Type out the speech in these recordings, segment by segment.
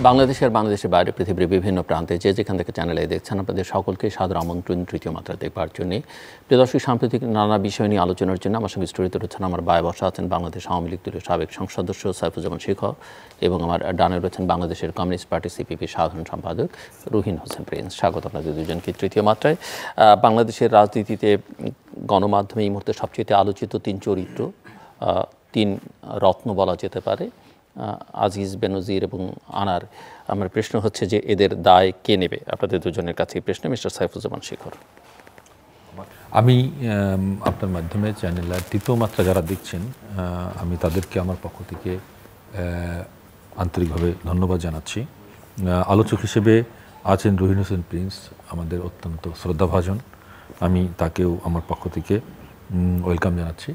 বাংলাদেশের বাইরে পৃথিবীর বিভিন্ন প্রান্তে যে যেখান থেকে চ্যানেলে দেখছেন আপনাদের সকলকে সাদর আমন্ত্রণ তৃতীয় মাত্রা দেখবার জন্য। প্রিয় দর্শক, সাম্প্রতিক নানা বিষয় নিয়ে আলোচনার জন্য আমার সঙ্গে স্টুডিওতে রয়েছেন আমার বায়ে বসা আছেন বাংলাদেশ আওয়ামী লীগ দলের সাবেক সংসদ সদস্য সাইফুজ্জামান শিখর এবং আমার ডানে রয়েছেন বাংলাদেশের কমিউনিস্ট পার্টি সিপিপি সাধারণ সম্পাদক রুহিন হোসেন প্রিন্স। স্বাগত আপনাদের দুজনকে তৃতীয় মাত্রায়। বাংলাদেশের রাজনীতিতে গণমাধ্যমে এই মুহূর্তে সবচেয়ে আলোচিত তিন চরিত্র, তিন রত্ন বলা যেতে পারে, আজিজ, বেনজির এবং আনার। আমার প্রশ্ন হচ্ছে যে এদের দায় কে নেবে? আপনাদের দুজনের কাছে প্রশ্ন। মিস্টার সাইফুজ্জামান শিখর। আমি আপনার মাধ্যমে চ্যানেলের তৃতীয় মাত্রা যারা দেখছেন আমি তাদেরকে আমার পক্ষ থেকে আন্তরিকভাবে ধন্যবাদ জানাচ্ছি। আলোচক হিসেবে আছেন রুহিন হোসেন প্রিন্স, আমাদের অত্যন্ত শ্রদ্ধাভাজন। আমি তাকেও আমার পক্ষ থেকে ওয়েলকাম জানাচ্ছি।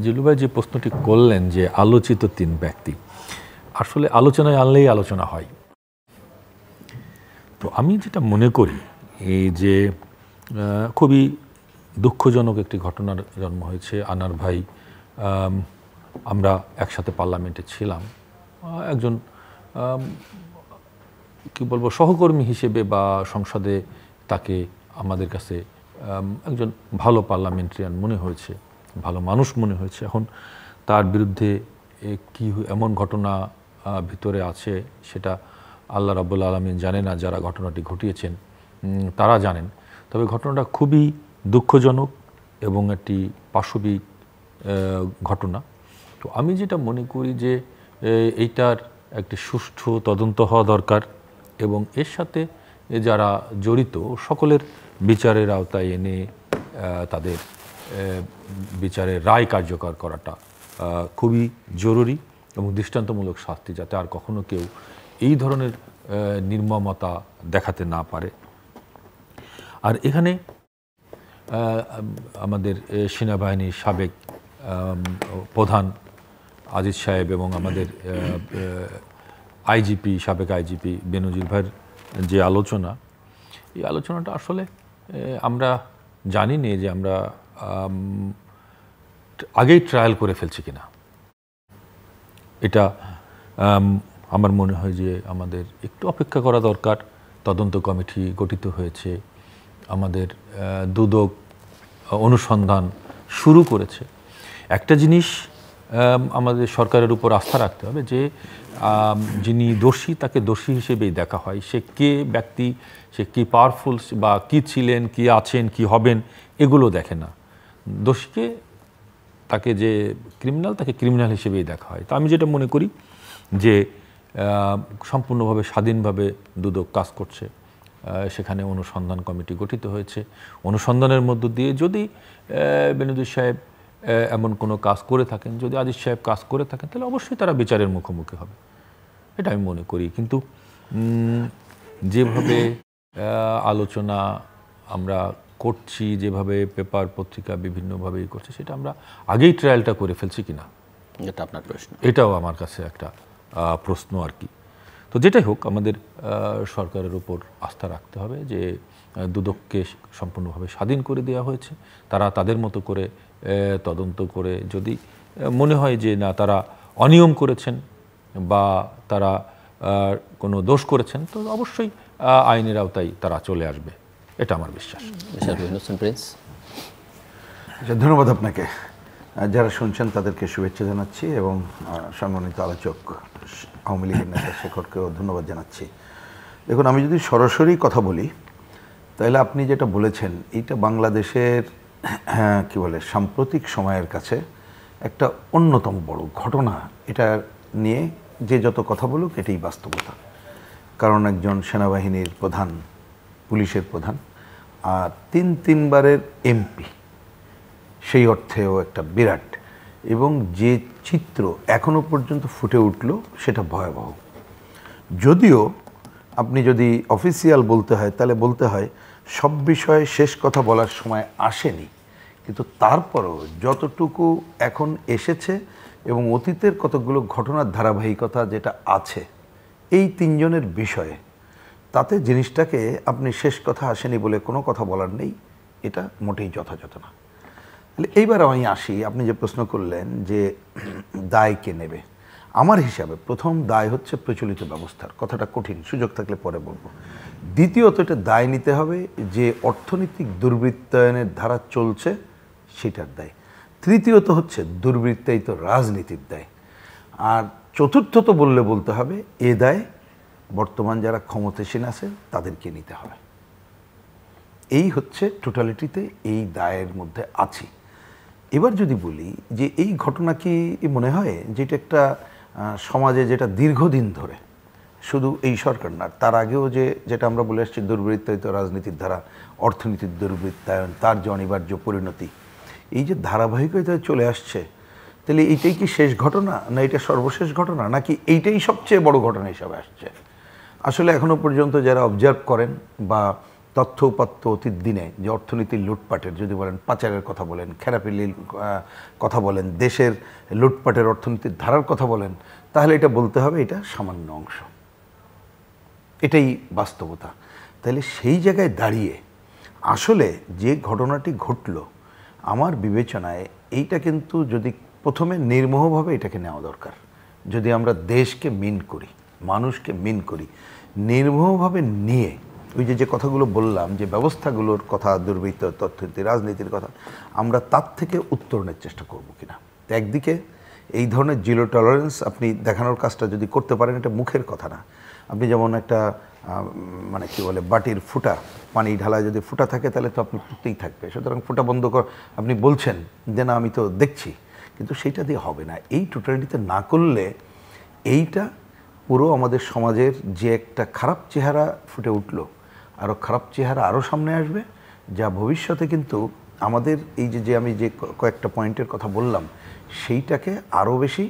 জিলুভাই যে প্রশ্নটি করলেন যে আলোচিত তিন ব্যক্তি, আসলে আলোচনায় আনলেই আলোচনা হয়। তো আমি যেটা মনে করি এই যে খুবই দুঃখজনক একটি ঘটনার জন্ম হয়েছে। আনার ভাই, আমরা একসাথে পার্লামেন্টে ছিলাম, একজন কি বলবো সহকর্মী হিসেবে বা সংসদে তাকে আমাদের কাছে একজন ভালো পার্লামেন্টারিয়ান মনে হয়েছে, ভালো মানুষ মনে হয়েছে। এখন তার বিরুদ্ধে কি এমন ঘটনা ভিতরে আছে সেটা আল্লাহ রাব্বুল আলামিন জানে না, যারা ঘটনাটি ঘটিয়েছেন তারা জানেন। তবে ঘটনাটা খুবই দুঃখজনক এবং একটি পাশবিক ঘটনা। তো আমি যেটা মনে করি যে এইটার একটি সুষ্ঠু তদন্ত হওয়া দরকার এবং এর সাথে যারা জড়িত সকলের বিচারের আওতায় এনে তাদের বিচারের রায় কার্যকর করাটা খুবই জরুরি এবং দৃষ্টান্তমূলক শাস্তি, যাতে আর কখনো কেউ এই ধরনের নির্মমতা দেখাতে না পারে। আর এখানে আমাদের সেনাবাহিনীর সাবেক প্রধান আজিজ সাহেব এবং আমাদের আইজিপি, সাবেক আইজিপি বেনজির ভাইয়ের যে আলোচনা, এই আলোচনাটা আসলে আমরা জানি না যে আমরা আগেই ট্রায়াল করে ফেলছি কিনা। এটা আমার মনে হয় যে আমাদের একটু অপেক্ষা করা দরকার। তদন্ত কমিটি গঠিত হয়েছে, আমাদের দুদক অনুসন্ধান শুরু করেছে। একটা জিনিস আমাদের সরকারের উপর আস্থা রাখতে হবে যে যিনি দোষী তাকে দোষী হিসেবেই দেখা হয়। সে কে ব্যক্তি, সে কি পাওয়ারফুল বা কি ছিলেন, কি আছেন, কি হবেন, এগুলো দেখে না। দোষীকে, তাকে যে ক্রিমিনাল, তাকে ক্রিমিনাল হিসেবেই দেখা হয়। তো আমি যেটা মনে করি যে সম্পূর্ণভাবে স্বাধীনভাবে দুদক কাজ করছে। সেখানে অনুসন্ধান কমিটি গঠিত হয়েছে। অনুসন্ধানের মধ্য দিয়ে যদি বেনজির সাহেব এমন কোনো কাজ করে থাকেন, যদি আজিজ সাহেব কাজ করে থাকেন, তাহলে অবশ্যই তারা বিচারের মুখোমুখি হবে, এটা আমি মনে করি। কিন্তু যেভাবে আলোচনা আমরা করছি, যেভাবে পেপার পত্রিকা বিভিন্নভাবেই করছে, সেটা আমরা আগেই ট্রায়ালটা করে ফেলছি কিনা, এটা আপনার প্রশ্ন। এটাও আমার কাছে একটা প্রশ্ন আর কি। তো যেটাই হোক, আমাদের সরকারের উপর আস্থা রাখতে হবে যে দুদককে সম্পূর্ণভাবে স্বাধীন করে দেওয়া হয়েছে। তারা তাদের মতো করে তদন্ত করে যদি মনে হয় যে না তারা অনিয়ম করেছেন বা তারা কোনো দোষ করেছেন, তো অবশ্যই আইনের আওতায় তারা চলে আসবে, এটা আমার বিশ্বাস। ধন্যবাদ আপনাকে। যারা শুনছেন তাদেরকে শুভেচ্ছা জানাচ্ছি এবং সম্মানিত আলোচক আওয়ামী লীগের নেতা শেখরকেও ধন্যবাদ জানাচ্ছি। দেখুন, আমি যদি সরাসরি কথা বলি তাহলে আপনি যেটা বলেছেন এইটা বাংলাদেশের কি বলে সাম্প্রতিক সময়ের কাছে একটা অন্যতম বড় ঘটনা। এটা নিয়ে যে যত কথা বলুক এটাই বাস্তবতা। কারণ একজন সেনাবাহিনীর প্রধান, পুলিশের প্রধান, আর তিনবারের এমপি, সেই অর্থেও একটা বিরাট, এবং যে চিত্র এখনো পর্যন্ত ফুটে উঠল সেটা ভয়াবহ। যদিও আপনি যদি অফিসিয়াল বলতে হয় তাহলে বলতে হয় সব বিষয়ে শেষ কথা বলার সময় আসেনি, কিন্তু তারপরও যতটুকু এখন এসেছে এবং অতীতের কতগুলো ঘটনার ধারাবাহিকতা যেটা আছে এই তিনজনের বিষয়ে, তাতে জিনিসটাকে আপনি শেষ কথা আসেনি বলে কোনো কথা বলার নেই, এটা মোটেই যথাযথ না। তাহলে এইবার আমি আসি, আপনি যে প্রশ্ন করলেন যে দায় কে নেবে। আমার হিসাবে প্রথম দায় হচ্ছে প্রচলিত ব্যবস্থার, কথাটা কঠিন, সুযোগ থাকলে পরে বলবো। দ্বিতীয়ত এটা দায় নিতে হবে যে অর্থনৈতিক দুর্বৃত্তায়নের ধারা চলছে সেটার দায়। তৃতীয়ত হচ্ছে দুর্বৃত্তায়িত রাজনীতির দায়। আর চতুর্থত বলতে হবে এ দায় বর্তমান যারা ক্ষমতাসীন আছে তাদেরকে নিতে হবে। এই হচ্ছে টোটালিটিতে এই দায়ের মধ্যে আছি। এবার যদি বলি যে এই ঘটনা কি মনে হয় যেটা একটা সমাজে যেটা দীর্ঘদিন ধরে শুধু এই সরকার না, তার আগেও যেটা আমরা বলে আসছি দুর্বৃত্তায়িত রাজনীতির ধারা, অর্থনীতির দুর্বৃত্তায়ন, তার যে অনিবার্য পরিণতি, এই যে ধারাবাহিকতায় চলে আসছে, তাহলে এইটাই কি শেষ ঘটনা, না এটা সর্বশেষ ঘটনা, নাকি এইটাই সবচেয়ে বড় ঘটনা হিসাবে আসছে? আসলে এখনো পর্যন্ত যারা অবজার্ভ করেন বা তথ্য উপাত্ত অতীত দিনে যে অর্থনীতির লুটপাটের যদি বলেন, পাচারের কথা বলেন, খেরাপিলির কথা বলেন, দেশের লুটপাটের অর্থনীতির ধারার কথা বলেন, তাহলে এটা বলতে হবে এটা সামান্য অংশ, এটাই বাস্তবতা। তাহলে সেই জায়গায় দাঁড়িয়ে আসলে যে ঘটনাটি ঘটল আমার বিবেচনায় এইটা কিন্তু যদি প্রথমে নির্মোহভাবে এটাকে নেওয়া দরকার। যদি আমরা দেশকে মিন করি, মানুষকে মিন করি, নির্মোহভাবে নিয়ে ওই যে কথাগুলো বললাম যে ব্যবস্থাগুলোর কথা, দুর্বৃত্ত তথ্যনীতি রাজনীতির কথা, আমরা তার থেকে উত্তরণের চেষ্টা করব কিনা। একদিকে এই ধরনের জিরো টলারেন্স আপনি দেখানোর কাজটা যদি করতে পারেন, এটা মুখের কথা না। আপনি যেমন একটা মানে কি বলে বাটির ফুটা, পানি ঢালায় যদি ফুটা থাকে তাহলে তো আপনি ফুটতেই থাকবে, সুতরাং ফুটা বন্ধ কর আপনি বলছেন যে না আমি তো দেখছি, কিন্তু সেইটা দিয়ে হবে না। এই টোটালিটিতে না করলে এইটা পুরো আমাদের সমাজের যে একটা খারাপ চেহারা ফুটে উঠল, আরও খারাপ চেহারা আরও সামনে আসবে, যা ভবিষ্যতে কিন্তু আমাদের এই যে আমি যে কয়েকটা পয়েন্টের কথা বললাম সেইটাকে আরও বেশি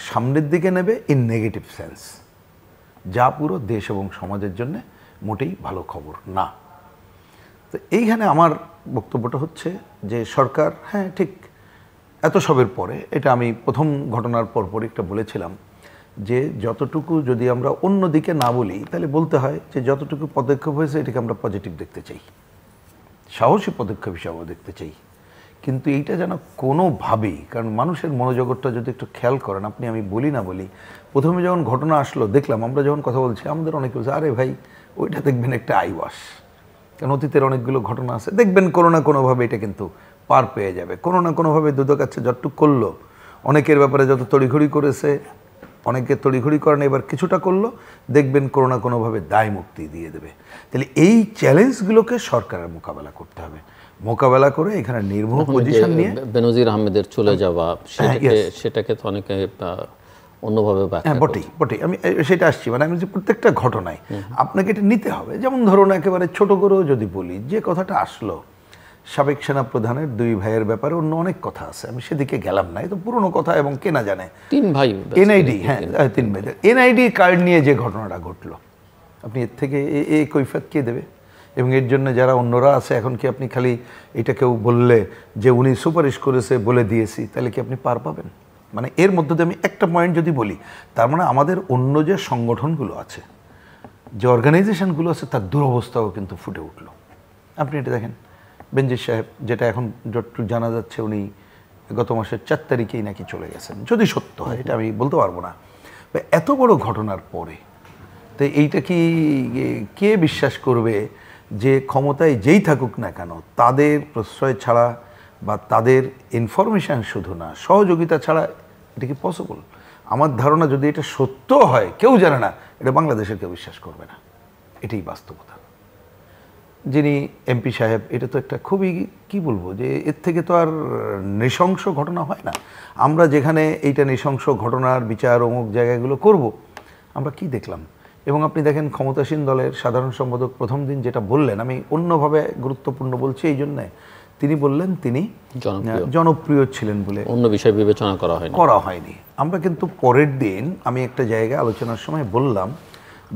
সামনের দিকে নেবে ইন নেগেটিভ সেন্স, যা পুরো দেশ এবং সমাজের জন্য মোটেই ভালো খবর না। তো এইখানে আমার বক্তব্যটা হচ্ছে যে সরকার, হ্যাঁ ঠিক এত সবের পরে, এটা আমি প্রথম ঘটনার পরপরই একটা বলেছিলাম যে যতটুকু যদি আমরা অন্য দিকে না বলি তাহলে বলতে হয় যে যতটুকু পদক্ষেপ হয়েছে এটাকে আমরা পজিটিভ দেখতে চাই, সাহসী পদক্ষেপ হিসাবেও দেখতে চাই। কিন্তু এইটা যেন কোনোভাবেই, কারণ মানুষের মনোজগৎটা যদি একটু খেয়াল করেন, আপনি আমি বলি না বলি, প্রথমে যখন ঘটনা আসলো দেখলাম, আমরা যখন কথা বলছি আমাদের অনেকে বলছে আরে ভাই ওইটা দেখবেন একটা আইওয়াশ, কারণ অতীতের অনেকগুলো ঘটনা আছে, দেখবেন কোনো না কোনোভাবে এটা কিন্তু পার পেয়ে যাবে, কোনো না কোনোভাবে দুধ কাছে যতটুক করলো, অনেকের ব্যাপারে যত তড়িঘড়ি করেছে, অনেকে তড়িঘড়ি করেন এবার কিছুটা করলো, দেখবেন কোনো না কোনোভাবে দায় মুক্তি দিয়ে দেবে। তাহলে এই চ্যালেঞ্জগুলোকে সরকারের মোকাবেলা করতে হবে, মোকাবেলা করে এখানে নির্মোহ পজিশন নিয়ে বেনজির আহমেদের চলে যাওয়া সেটাকে তো অনেকে অন্যভাবে বটেই আমি সেটা আসছি, মানে আমি যে প্রত্যেকটা ঘটনায় আপনাকে এটা নিতে হবে। যেমন ধরুন একেবারে ছোট করেও যদি বলি, যে কথাটা আসলো সাবেক সেনা প্রধানের দুই ভাইয়ের ব্যাপারে অন্য অনেক কথা আছে, আমি সেদিকে গেলাম না, এই তো পুরনো কথা এবং কেনা জানে। তিন ভাই এনআইডি, হ্যাঁ তিন ভাইদের এনআইডি কার্ড নিয়ে যে ঘটনাটা ঘটলো, আপনি এর থেকে এই কৈফিয়ত কে দেবে? এবং এর জন্য যারা অন্যরা আছে, এখন কি আপনি খালি এটা কেউ বললে যে উনি সুপারিশ করেছে বলে দিয়েছি, তাহলে কি আপনি পার পাবেন? মানে এর মধ্যে দিয়ে আমি একটা পয়েন্ট যদি বলি, তার মানে আমাদের অন্য যে সংগঠনগুলো আছে, যে অর্গানাইজেশনগুলো আছে, তার দুরবস্থাও কিন্তু ফুটে উঠলো। আপনি এটা দেখেন, বেনজির সাহেব, যেটা এখন যতটুকু জানা যাচ্ছে উনি গত মাসের 4 তারিখেই নাকি চলে গেছেন, যদি সত্য হয়, এটা আমি বলতে পারবো না। এত বড় ঘটনার পরে তো এইটা কি কে বিশ্বাস করবে যে ক্ষমতায় যেই থাকুক না কেন তাদের প্রশ্রয় ছাড়া বা তাদের ইনফরমেশান শুধু না, সহযোগিতা ছাড়া এটা কি পসিবল? আমার ধারণা যদি এটা সত্য হয়, কেউ জানে না, এটা বাংলাদেশের কেউ বিশ্বাস করবে না, এটাই বাস্তবতা। যিনি এমপি সাহেব, এটা তো একটা খুবই কি বলবো, যে এর থেকে তো আর নৃশংস ঘটনা হয় না। আমরা যেখানে এইটা নৃশংস ঘটনার বিচার অমুক জায়গাগুলো করব, আমরা কি দেখলাম? এবং আপনি দেখেন ক্ষমতাসীন দলের সাধারণ সম্পাদক প্রথম দিন যেটা বললেন, আমি অন্যভাবে গুরুত্বপূর্ণ বলছি এই জন্যে, তিনি বললেন তিনি জনপ্রিয় ছিলেন বলে অন্য বিষয় বিবেচনা করা হয়নি। আমরা কিন্তু পরের দিন আমি একটা জায়গায় আলোচনার সময় বললাম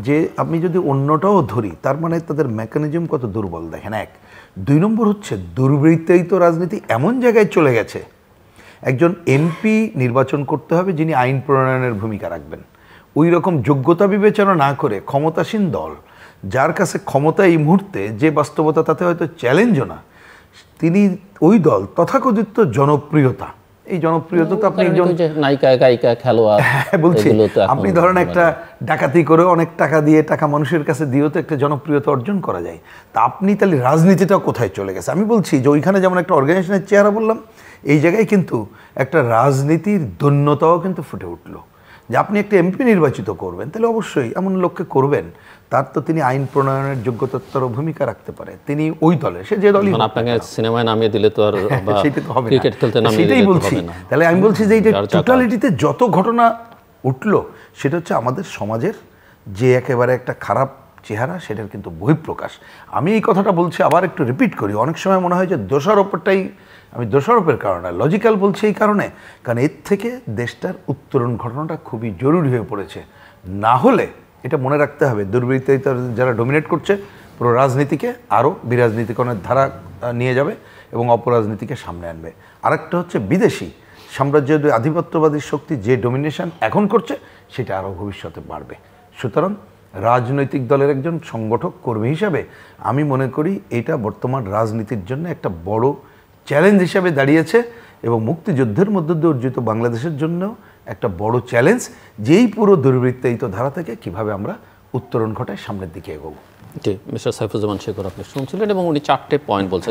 যে আপনি যদি অন্যটাও ধরি, তার মানে তাদের মেকানিজম কত দুর্বল দেখেন। 1, 2 নম্বর হচ্ছে দুর্বৃত্তায়িত রাজনীতি এমন জায়গায় চলে গেছে, একজন এমপি নির্বাচন করতে হবে যিনি আইন প্রণয়নের ভূমিকা রাখবেন। ওই রকম যোগ্যতা বিবেচনা না করে ক্ষমতাসীন দল, যার কাছে ক্ষমতা এই মুহূর্তে যে বাস্তবতা তাতে হয়তো চ্যালেঞ্জও না, তিনি ওই দল তথাকথিত জনপ্রিয়তা এই জনপ্রিয়তা তো আপনি একজন নায়িকা গায়িকা খেলোয়াড় বলছি, আপনি ধরেন একটা ডাকাতি করে অনেক টাকা দিয়ে টাকা মানুষের কাছে দিয়েও তো একটা জনপ্রিয়তা অর্জন করা যায়। তা আপনি তাহলে রাজনীতিটাও কোথায় চলে গেছে? আমি বলছি যে ওইখানে যেমন একটা অর্গানাইজেশনের চেহারা বললাম, এই জায়গায় কিন্তু একটা রাজনীতির দৈন্যতাও কিন্তু ফুটে উঠলো। যে আপনি একটা এমপি নির্বাচিত করবেন, তাহলে অবশ্যই এমন লোককে করবেন তার তো তিনি আইন প্রণয়নের যোগ্যতার ভূমিকা রাখতে পারে, তিনি ওই দলে, সে যে দলই আপনাকে সিনেমায় নামিয়ে দিলে তো আর সেটা তো হবে না, ক্রিকেট খেলতে নামিয়ে দিলে সেটাই তো বলছি। হবে না। তাহলে আমি বলছি যে এইটা টোটালিটিতে যত ঘটনা উঠলো সেটা হচ্ছে আমাদের সমাজের যে একেবারে একটা খারাপ চেহারা, সেটার কিন্তু বহিঃপ্রকাশ। আমি এই কথাটা বলছি, আবার একটু রিপিট করি, অনেক সময় মনে হয় যে দোষারোপটাই, আমি দোষারোপের কারণে লজিক্যাল বলছি এই কারণে, কারণ এর থেকে দেশটার উত্তরণ ঘটনাটা খুবই জরুরি হয়ে পড়েছে। না হলে এটা মনে রাখতে হবে, দুর্বৃত্তায়িতা যারা ডোমিনেট করছে পুরো রাজনীতিকে আরও বিরাজনীতিকরণের ধারা নিয়ে যাবে এবং অপরাজনীতিকে সামনে আনবে। আরেকটা হচ্ছে বিদেশি সাম্রাজ্যবাদী আধিপত্যবাদী শক্তি যে ডোমিনেশন এখন করছে সেটা আরও ভবিষ্যতে বাড়বে। সুতরাং রাজনৈতিক দলের একজন সংগঠক কর্মী হিসাবে আমি মনে করি এটা বর্তমান রাজনীতির জন্য একটা বড় চ্যালেঞ্জ হিসাবে দাঁড়িয়েছে এবং মুক্তিযুদ্ধের মধ্য দিয়ে অর্জিত বাংলাদেশের জন্য একটা বড় চ্যালেঞ্জ, যেই পুরো দুর্বৃত্তায়িত ধারা থেকে কিভাবে আমরা উত্তরণ ঘটায় সামনের দিকে এগোবো। জি, মিস্টার সাইফুজ্জামান শেখর আপনি শুনছিলেন এবং উনি 4টে পয়েন্ট বলছে,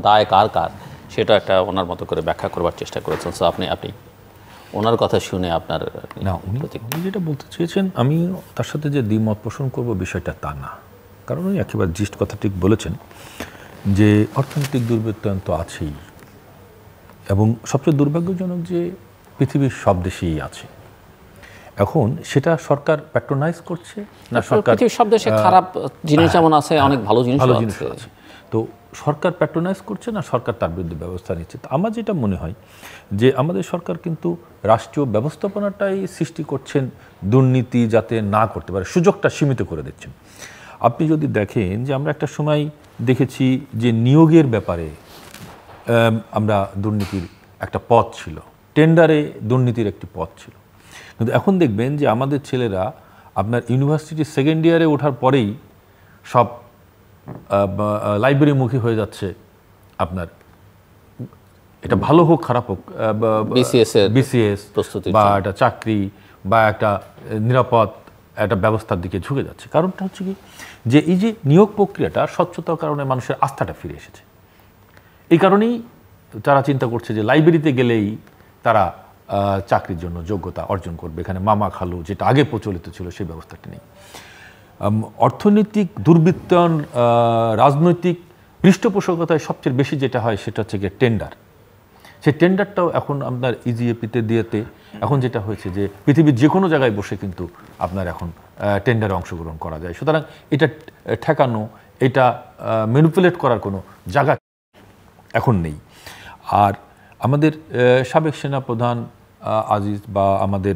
দায় কার কার সেটা একটা ওনার মতো করে ব্যাখ্যা করবার চেষ্টা করেছেন। সো আপনি ওনার কথা শুনে আপনার না, উনি যেটা বলতে চেয়েছেন আমি তার সাথে যে দ্বিমত পোষণ করব বিষয়টা তা না, কারণ উনি একেবারে জিস্ট কথা ঠিক বলেছেন যে অর্থনৈতিক দুর্বৃত্তায়ন তো আছেই এবং সবচেয়ে দুর্ভাগ্যজনক যে পৃথিবীর সব দেশেই আছে। এখন সেটা সরকার প্যাট্রোনাইজ করছে না, সরকার সব দেশে খারাপ জিনিস যেমন আছে, অনেক ভালো জিনিস আছে। তো সরকার প্যাট্রোনাইজ করছে না, সরকার তার বিরুদ্ধে ব্যবস্থা নিচ্ছে। তো আমার যেটা মনে হয় যে আমাদের সরকার কিন্তু রাষ্ট্রীয় ব্যবস্থাপনাটাই সৃষ্টি করছেন দুর্নীতি যাতে না করতে পারে, সুযোগটা সীমিত করে দিচ্ছেন। আপনি যদি দেখেন যে আমরা একটা সময় দেখেছি যে নিয়োগের ব্যাপারে আমরা দুর্নীতির একটা পথ ছিল, টেন্ডারে দুর্নীতির একটি পথ ছিল, কিন্তু এখন দেখবেন যে আমাদের ছেলেরা আপনার ইউনিভার্সিটি সেকেন্ড ইয়ারে ওঠার পরেই সব লাইব্রেরিমুখী হয়ে যাচ্ছে। আপনার এটা ভালো হোক খারাপ হোক, বিসিএস বা একটা চাকরি বা একটা নিরাপদ একটা ব্যবস্থার দিকে ঝুঁকে যাচ্ছে। কারণটা হচ্ছে কি যে এই যে নিয়োগ প্রক্রিয়াটা স্বচ্ছতার কারণে মানুষের আস্থাটা ফিরে এসেছে। এই কারণেই তারা চিন্তা করছে যে লাইব্রেরিতে গেলেই তারা চাকরির জন্য যোগ্যতা অর্জন করবে। এখানে মামা খালু যেটা আগে প্রচলিত ছিল সেই ব্যবস্থাটা নেই। অর্থনৈতিক দুর্বৃত্তায়ন রাজনৈতিক পৃষ্ঠপোষকতায় সবচেয়ে বেশি যেটা হয় সেটা হচ্ছে গিয়ে টেন্ডার। সেই টেন্ডারটাও এখন আপনার ইজিএপিতে দিয়েতে এখন যেটা হয়েছে যে পৃথিবীর যে কোনো জায়গায় বসে কিন্তু আপনার এখন টেন্ডারে অংশগ্রহণ করা যায়। সুতরাং এটা ঠেকানো, এটা ম্যানিপুলেট করার কোনো জায়গা এখন নেই। আর আমাদের সাবেক সেনাপ্রধান আজিজ বা আমাদের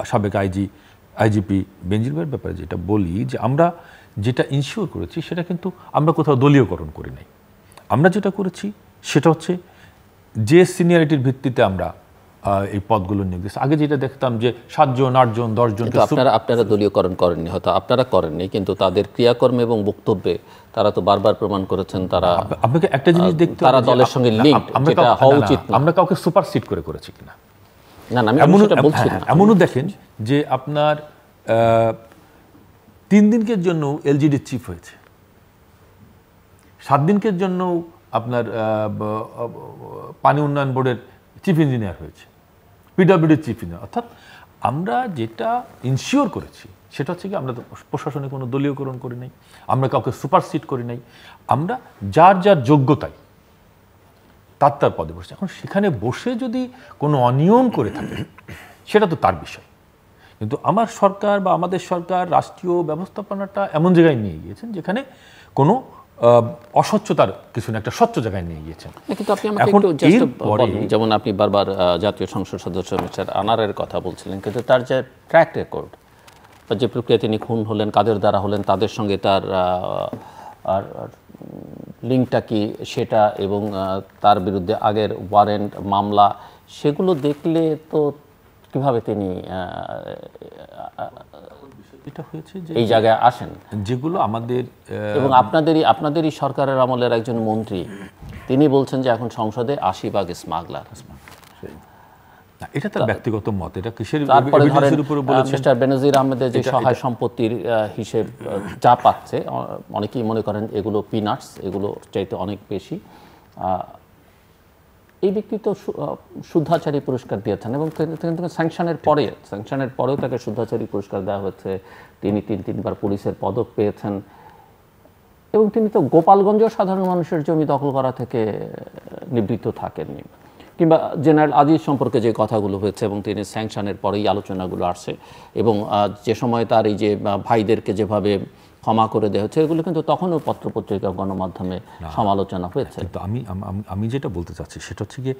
সাবেক আইজিপি বেনজির ভাইয়ের ব্যাপারে যেটা বলি যে আমরা যেটা ইনশিওর করেছি সেটা কিন্তু আমরা কোথাও দলীয়করণ করি নাই। আমরা যেটা করেছি সেটা হচ্ছে যে সিনিয়রিটির ভিত্তিতে আমরা এই পদগুলো নিয়োগ দিয়েছি। আগে যেটা দেখতাম যে 7 জন 8 জন 10 জন, আপনারা দলীয়করণ করেননি, হয়তো আপনারা করেননি, কিন্তু তাদের ক্রিয়াকর্মে এবং বক্তব্যে তারা তো বারবার প্রমাণ করেছেন তারা, আপনাকে একটা জিনিস দেখতে তারা দলের সঙ্গে লিঙ্কড, যেটা হওয়া উচিত না। আমরা কাউকে সুপারসিড করেছি কিনা না, আমি সেটা বলছি না। এমনও দেখেন যে আপনার 3 দিনকের জন্য এলজিডি চিফ হয়েছে, 7 দিনকের জন্য আপনার পানি উন্নয়ন বোর্ডের চিফ ইঞ্জিনিয়ার হয়েছে, পিডব্লিউডির চিফ ইঞ্জিনিয়ার। অর্থাৎ আমরা যেটা ইনশিওর করেছি সেটা হচ্ছে কি আমরা প্রশাসনে কোনো দলীয়করণ করি নাই, আমরা কাউকে সুপারসিড করি নাই, আমরা যার যার যোগ্যতায় তার পদে বসে। এখন সেখানে বসে যদি কোনো অনিয়ম করে থাকে সেটা তো তার বিষয়, কিন্তু আমার সরকার বা আমাদের সরকার রাষ্ট্রীয় ব্যবস্থাপনাটা এমন জায়গায় নিয়ে গিয়েছেন যেখানে কোনো অস্বচ্ছতার কিছু না, একটা স্বচ্ছ জায়গায় নিয়ে গিয়েছেন। কিন্তু আপনি আমাকে একটু জাস্ট বলেন, যেমন আপনি বারবার জাতীয় সংসদ সদস্য মিস্টার আনারের কথা বলছিলেন, কিন্তু তার যে ট্র্যাক রেকর্ড বা যে প্রক্রিয়া তিনি খুন হলেন, কাদের দ্বারা হলেন, তাদের সঙ্গে তার লিঙ্কটা কি সেটা, এবং তার বিরুদ্ধে আগের ওয়ারেন্ট মামলা, সেগুলো দেখলে তো কিভাবে তিনি এটা হয়েছে যে এই জায়গায় আসেন, যেগুলো আমাদের এবং আপনাদেরই সরকারের আমলের একজন মন্ত্রী তিনি বলছেন যে এখন সংসদে 80% স্মাগলার। না, এটা তার ব্যক্তিগত মত। এটা কিসের তারপরে ধরেন এভিডেন্সের উপরে বলেছেন? মিস্টার বেনজির আহমেদের যে সহায় সম্পত্তির হিসেব যা পাচ্ছে, অনেকেই মনে করেন এগুলো পিনাটস, এগুলো চাইতে অনেক বেশি। এই ব্যক্তি তো শুদ্ধাচারী পুরস্কার দিয়েছেন এবং স্যাংশনের পরেও তাকে শুদ্ধাচারী পুরস্কার দেওয়া হয়েছে। তিনি 3বার পুলিশের পদক পেয়েছেন এবং তিনি তো গোপালগঞ্জেও সাধারণ মানুষের জমি দখল করা থেকে নিবৃত্ত থাকেননি। কিংবা জেনারেল আজিজ সম্পর্কে যে কথাগুলো হয়েছে এবং তিনি স্যাংশনের পরেই আলোচনাগুলো আসছে এবং যে সময় তার এই যে ভাইদেরকে যেভাবে ক্ষমা করে দেওয়া হচ্ছে, এগুলো কিন্তু তখনও পত্রপত্রিকা গণমাধ্যমে সমালোচনা হয়েছে। কিন্তু আমি যেটা বলতে চাচ্ছি সেটা হচ্ছে গিয়ে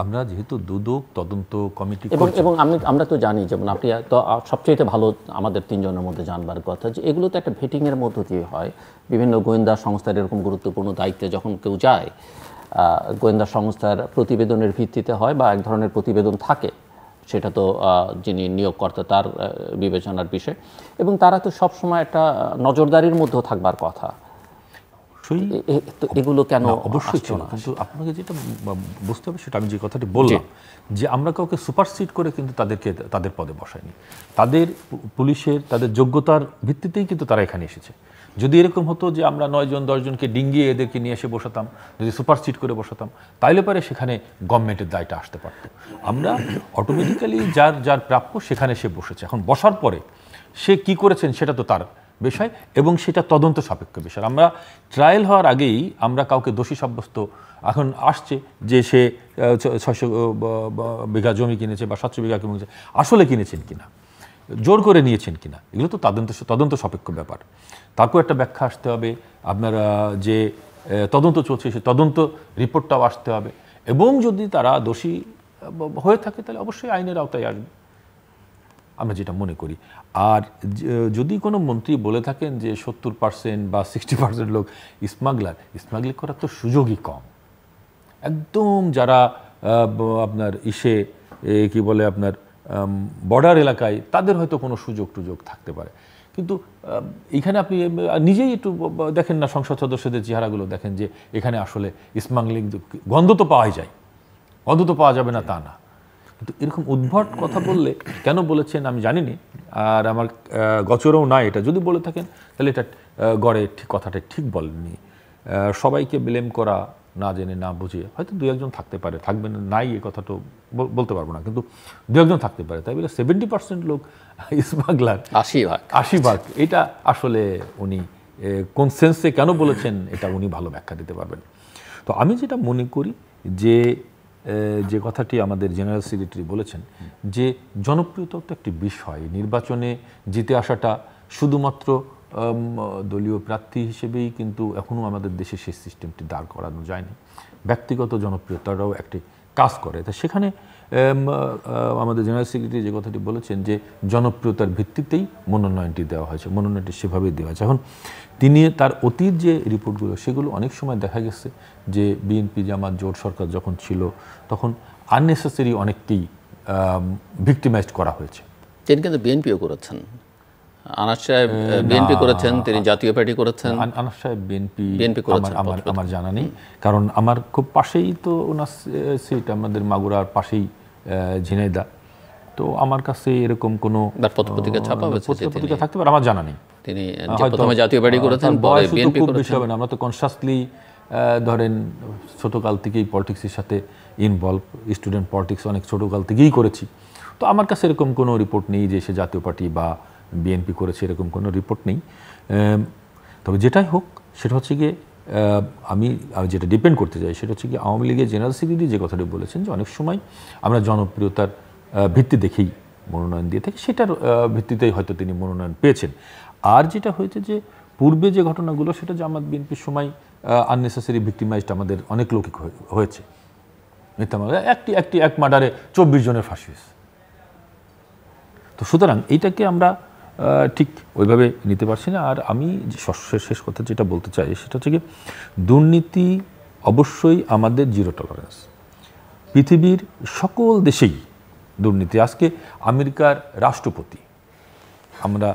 আমরা যেহেতু দুদক তদন্ত কমিটি এবং আমরা তো জানি, যেমন আপনি তো সবচেয়ে ভালো আমাদের 3 জনের মধ্যে জানবার কথা, যে এগুলো তো একটা ভেটিংয়ের মধ্য দিয়ে হয়। বিভিন্ন গোয়েন্দা সংস্থার এরকম গুরুত্বপূর্ণ দায়িত্বে যখন কেউ যায়, গোয়েন্দা সংস্থার প্রতিবেদনের ভিত্তিতে হয় বা এক ধরনের প্রতিবেদন থাকে, সেটা তো যিনি নিয়োগকর্তা তার বিবেচনার বিষয়, এবং তারা তো সবসময় একটা নজরদারির মধ্যেও থাকবার কথা। এগুলো কেন? অবশ্যই ছিল, কিন্তু আপনাকে যেটা বুঝতে হবে সেটা আমি যে কথাটি বললাম, যে আমরা কাউকে সুপারসিড করে কিন্তু তাদের পদে বসাইনি। তাদের পুলিশের তাদের যোগ্যতার ভিত্তিতেই কিন্তু তারা এখানে এসেছে। যদি এরকম হতো যে আমরা 9 জন 10 জনকে ডিঙ্গিয়ে এদেরকে নিয়ে এসে বসাতাম, যদি সুপারসিড করে বসাতাম, তাইলে পরে সেখানে গভর্নমেন্টের দায়টা আসতে পারত। আমরা অটোমেটিক্যালি যার প্রাপ্য সেখানে সে বসেছে। এখন বসার পরে সে কি করেছেন সেটা তো তার বিষয় এবং সেটা তদন্ত সাপেক্ষ বিষয়। আমরা ট্রায়াল হওয়ার আগেই আমরা কাউকে দোষী সাব্যস্ত, এখন আসছে যে সে 600 বিঘা জমি কিনেছে বা 700 বিঘা কিনেছে, আসলে কিনেছেন কিনা, জোর করে নিয়েছেন কিনা, এগুলো তো তদন্ত সাপেক্ষ ব্যাপার। তারপর একটা ব্যাখ্যা আসতে হবে, আপনারা যে তদন্ত চলছে সে তদন্ত রিপোর্টটাও আসতে হবে, এবং যদি তারা দোষী হয়ে থাকে তাহলে অবশ্যই আইনের আওতায় আসবে, আমরা যেটা মনে করি। আর যদি কোনো মন্ত্রী বলে থাকেন যে 70% বা 60% লোক স্মাগলিং করার তো সুযোগই কম। একদম যারা আপনার কি বলে আপনার বর্ডার এলাকায়, তাদের হয়তো কোনো সুযোগ থাকতে পারে, কিন্তু এখানে আপনি নিজেই একটু দেখেন না, সংসদ সদস্যদের চেহারাগুলো দেখেন, যে এখানে আসলে স্মাগলিং গন্ধ তো পাওয়াই যায়, গন্ধ তো পাওয়া যাবে না তা না, কিন্তু এরকম উদ্ভট কথা বললে কেন বলেছেন আমি জানিনি, আর আমার গচরেও না এটা। যদি বলে থাকেন তাহলে এটা গড়ে ঠিক কথাটা ঠিক বলেননি। সবাইকে ব্লেম করা না জেনে না বুঝে হয়তো 2-1 থাকতে পারে, থাকবে না নাই এ কথাটা বলতে পারবো না, কিন্তু 2-1 থাকতে পারে। তাই বলে 70% লোক স্মাগলার, 80 ভাগ, এটা আসলে উনি কোন সেন্সে কেন বলেছেন এটা উনি ভালো ব্যাখ্যা দিতে পারবেন। তো আমি যেটা মনে করি যে কথাটি আমাদের জেনারেল সেক্রেটারি বলেছেন, যে জনপ্রিয়তা তো একটি বিষয়, নির্বাচনে জিতে আসাটা শুধুমাত্র দলীয় প্রার্থী হিসেবেই কিন্তু এখনও আমাদের দেশে সেই সিস্টেমটি দাঁড় করানো যায়নি। ব্যক্তিগত জনপ্রিয়তাটাও একটি কাজ করে। তা সেখানে আমাদের জেনারেল সেক্রেটারি যে কথাটি বলেছেন, যে জনপ্রিয়তার ভিত্তিতেই মনোনয়নটি দেওয়া হয়েছে, মনোনয়নটি সেভাবেই দেওয়া হয়েছে। এখন তিনি তার অতীত যে রিপোর্টগুলো, সেগুলো অনেক সময় দেখা গেছে যে বিএনপি জামাত জোট সরকার যখন ছিল তখন আননেসেসারি অনেককেই ভিক্টিমাইজড করা হয়েছে। তিনি কিন্তু বিএনপিও করেছেন, আনাস সাহেব বিএনপি করেছেন, তিনি জাতীয় পার্টি করেছেন। আনাস সাহেব বিএনপি করেছেন আমার জানা নেই, কারণ আমার খুব পাশেই তো ওনার সিট, আমাদের মাগুরার পাশেই ঝিনাইদা, তো আমার কাছে এরকম কোনো পত্রিকা ছাপা হয়েছে, পত্রিকা থাকতে পারে, আমার জানা নেই। তিনি প্রথমে জাতীয় পার্টি করেছেন, পরে বিএনপি করেছেন। আমরা তো কনসাসলি ধরেন ছোটকাল থেকেই পলিটিক্সের সাথে ইনভলভ, স্টুডেন্ট পলিটিক্স অনেক ছোটকাল থেকেই করেছি, তো আমার কাছে এরকম কোনো রিপোর্ট নেই যে সে জাতীয় পার্টি বা বিএনপি করেছে, এরকম কোনো রিপোর্ট নেই। তবে যেটাই হোক সেটা হচ্ছে গিয়ে আমি যেটা ডিপেন্ড করতে চাই সেটা হচ্ছে গিয়ে আওয়ামী লীগের জেনারেল সেক্রেটারি যে কথাটি বলেছেন, যে অনেক সময় আমরা জনপ্রিয়তার ভিত্তি দেখেই মনোনয়ন দিয়ে থাকি, সেটার ভিত্তিতেই হয়তো তিনি মনোনয়ন পেয়েছেন। আর যেটা হয়েছে যে পূর্বে যে ঘটনাগুলো, সেটা জামাত বিএনপির সময় আননেসেসারি ভিক্টিমাইজড আমাদের অনেক লোকই হয়েছে। মিথ্যা মামলা, এক মার্ডারে 24 জনের ফাঁসি হয়েছে। তো সুতরাং এইটাকে আমরা ঠিক ওইভাবে নিতে পারছি না। আর আমি শেষ কথা যেটা বলতে চাই সেটা হচ্ছে কি, দুর্নীতি অবশ্যই আমাদের জিরো টলারেন্স। পৃথিবীর সকল দেশেই দুর্নীতি। আজকে আমেরিকার রাষ্ট্রপতি, আমরা